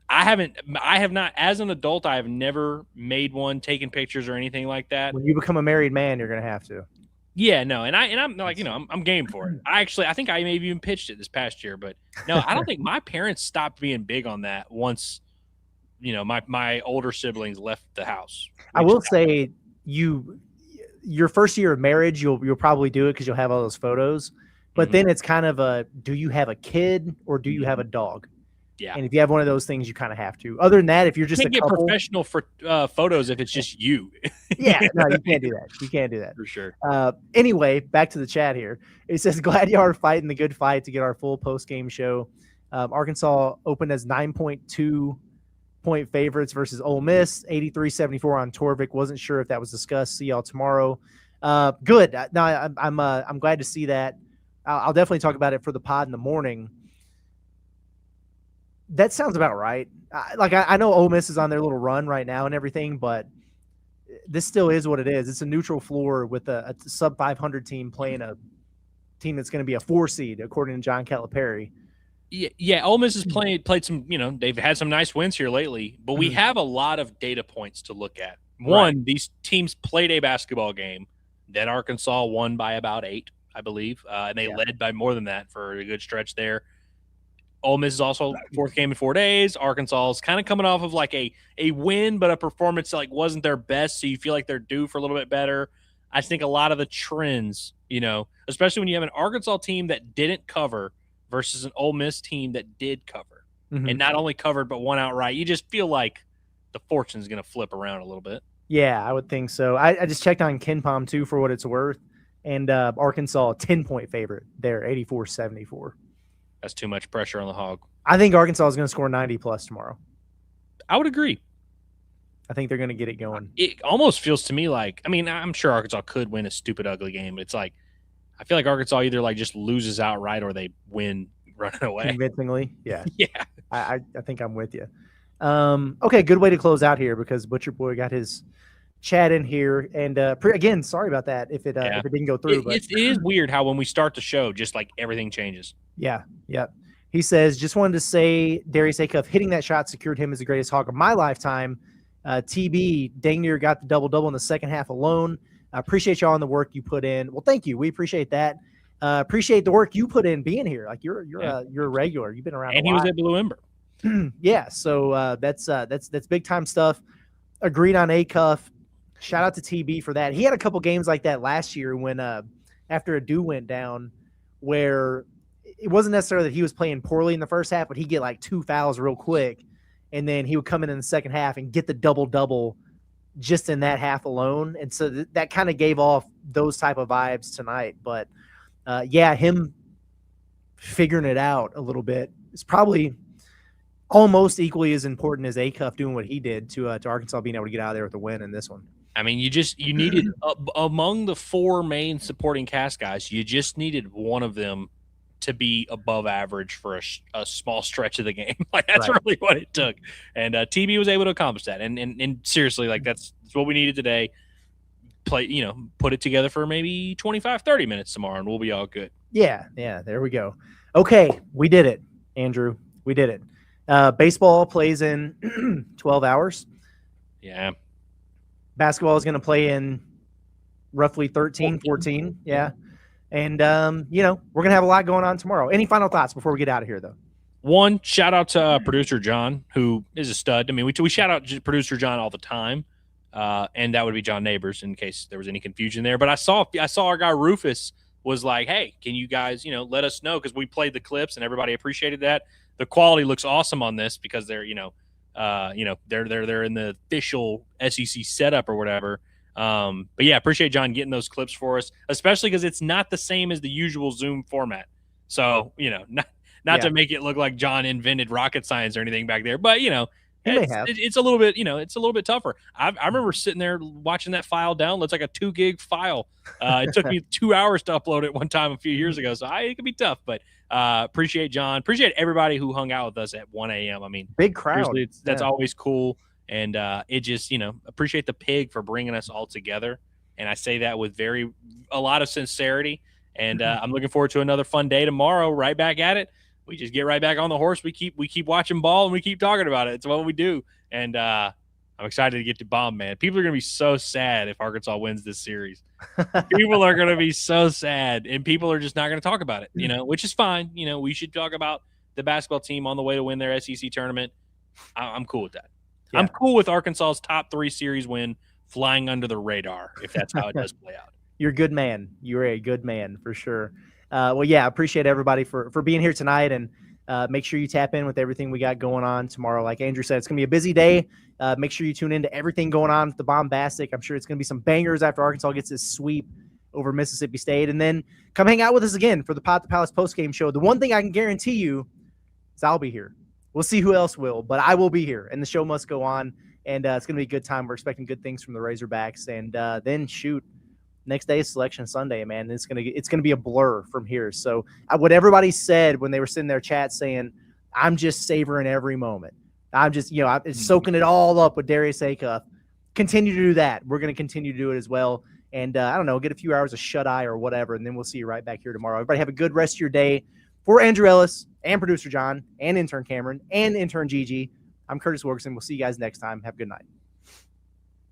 I have not. As an adult, I have never made one, taken pictures or anything like that.
When you become a married man, you're gonna have to.
Yeah, no, and I'm like, I'm game for it. I think I maybe even pitched it this past year, but no, I don't think my parents stopped being big on that once, my older siblings left the house.
I will say your first year of marriage, you'll probably do it because you'll have all those photos. But then it's kind of do you have a kid or do you have a dog?
Yeah.
And if you have one of those things, you kind of have to. Other than that, if you're just
you can't
a
get
couple,
professional for photos if it's just you.
yeah, no, you can't do that. You can't do that
For sure.
Anyway, back to the chat here. It says, glad y'all are fighting the good fight to get our full post-game show. Arkansas opened as 9.2-point favorites versus Ole Miss, 83-74 on Torvik. Wasn't sure if that was discussed. See y'all tomorrow. Good. No, I'm glad to see that. I'll definitely talk about it for the pod in the morning. That sounds about right. I know Ole Miss is on their little run right now and everything, but this still is what it is. It's a neutral floor with a sub 500 team playing a team that's going to be a 4 seed, according to John Calipari.
Yeah. Ole Miss has played some. They've had some nice wins here lately, but we have a lot of data points to look at. One, these teams played a basketball game that Arkansas won by about 8, I believe, and they led by more than that for a good stretch there. Ole Miss is also 4th game in 4 days. Arkansas is kind of coming off of like a win, but a performance that like wasn't their best, so you feel like they're due for a little bit better. I think a lot of the trends, especially when you have an Arkansas team that didn't cover versus an Ole Miss team that did cover, and not only covered but won outright, you just feel like the fortune is going to flip around a little bit.
Yeah, I would think so. I just checked on KenPom too for what it's worth, and Arkansas a 10-point favorite there, 84-74.
That's too much pressure on the Hog.
I think Arkansas is going to score 90 plus tomorrow.
I would agree.
I think they're going to get it going.
It almost feels to me like, I'm sure Arkansas could win a stupid, ugly game, but it's like, I feel like Arkansas either like just loses outright or they win running away.
Convincingly, yeah.
Yeah.
I think I'm with you. Okay, good way to close out here because Butcher Boy got his chat in here. And again, sorry about that if it didn't go through.
It is weird how when we start the show, just like everything changes.
Yeah. He says, just wanted to say Darius Auff hitting that shot secured him as the greatest Hog of my lifetime. TB dang near got the double-double in the second half alone. I appreciate y'all on the work you put in. Well, thank you. We appreciate that. Appreciate the work you put in being here. Like you're a regular. You've been around.
And he was at Blue Ember.
Yeah. So that's big time stuff. Agreed on Auff. Shout out to TB for that. He had a couple games like that last year when after Adu went down, where it wasn't necessarily that he was playing poorly in the first half, but he'd get like 2 fouls real quick, and then he would come in the second half and get the double-double just in that half alone. And so that kind of gave off those type of vibes tonight. But, him figuring it out a little bit is probably almost equally as important as Auff doing what he did to Arkansas being able to get out of there with a win in this one.
I mean, you needed among the 4 main supporting cast guys, you just needed one of them to be above average for a small stretch of the game. Like that's really what it took. And TB was able to accomplish that. And seriously, like that's what we needed today. Put it together for maybe 25, 30 minutes tomorrow and we'll be all good.
Yeah. There we go. Okay. We did it, Andrew. We did it. Baseball plays in 12 hours.
Yeah.
Basketball is going to play in roughly 14. Yeah. And, we're going to have a lot going on tomorrow. Any final thoughts before we get out of here, though?
One, shout out to producer John, who is a stud. I mean, we shout out producer John all the time, and that would be John Neighbors in case there was any confusion there. But I saw our guy Rufus was like, hey, can you guys, let us know because we played the clips and everybody appreciated that. The quality looks awesome on this because they're, they're in the official SEC setup or whatever. But yeah, appreciate John getting those clips for us, especially because it's not the same as the usual Zoom format. So, not to make it look like John invented rocket science or anything back there, but
He may have.
It's a little bit, it's a little bit tougher. I remember sitting there watching that file download. It's like a 2 gig file. It took me 2 hours to upload it one time a few years ago. So it can be tough, but appreciate John. Appreciate everybody who hung out with us at 1 a.m. I mean,
big crowd.
That's always cool. And it just, appreciate the pig for bringing us all together. And I say that with a lot of sincerity. And I'm looking forward to another fun day tomorrow. Right back at it. We just get right back on the horse. We keep watching ball and we keep talking about it. It's what we do. And I'm excited to get to bomb, man. People are going to be so sad if Arkansas wins this series. People are going to be so sad, and people are just not going to talk about it, which is fine. We should talk about the basketball team on the way to win their SEC tournament. I'm cool with that. Yeah. I'm cool with Arkansas's top 3 series win flying under the radar if that's how it does play out.
You're a good man. You're a good man for sure. Well, yeah, appreciate everybody for being here tonight, and make sure you tap in with everything we got going on tomorrow. Like Andrew said, it's going to be a busy day. Make sure you tune into everything going on with the Bombastic. I'm sure it's going to be some bangers after Arkansas gets this sweep over Mississippi State. And then come hang out with us again for the Pod the Palace postgame show. The one thing I can guarantee you is I'll be here. We'll see who else will, but I will be here, and the show must go on. And it's going to be a good time. We're expecting good things from the Razorbacks. And then, next day is Selection Sunday, man. It's gonna be a blur from here. So what everybody said when they were sitting there chat saying, I'm just savoring every moment. I'm just, I'm soaking it all up with Darius Auff. Continue to do that. We're going to continue to do it as well. And I don't know, get a few hours of shut eye or whatever, and then we'll see you right back here tomorrow. Everybody have a good rest of your day. For Andrew Ellis and producer John and intern Cameron and intern Gigi, I'm Curtis Wilkerson. We'll see you guys next time. Have a good night.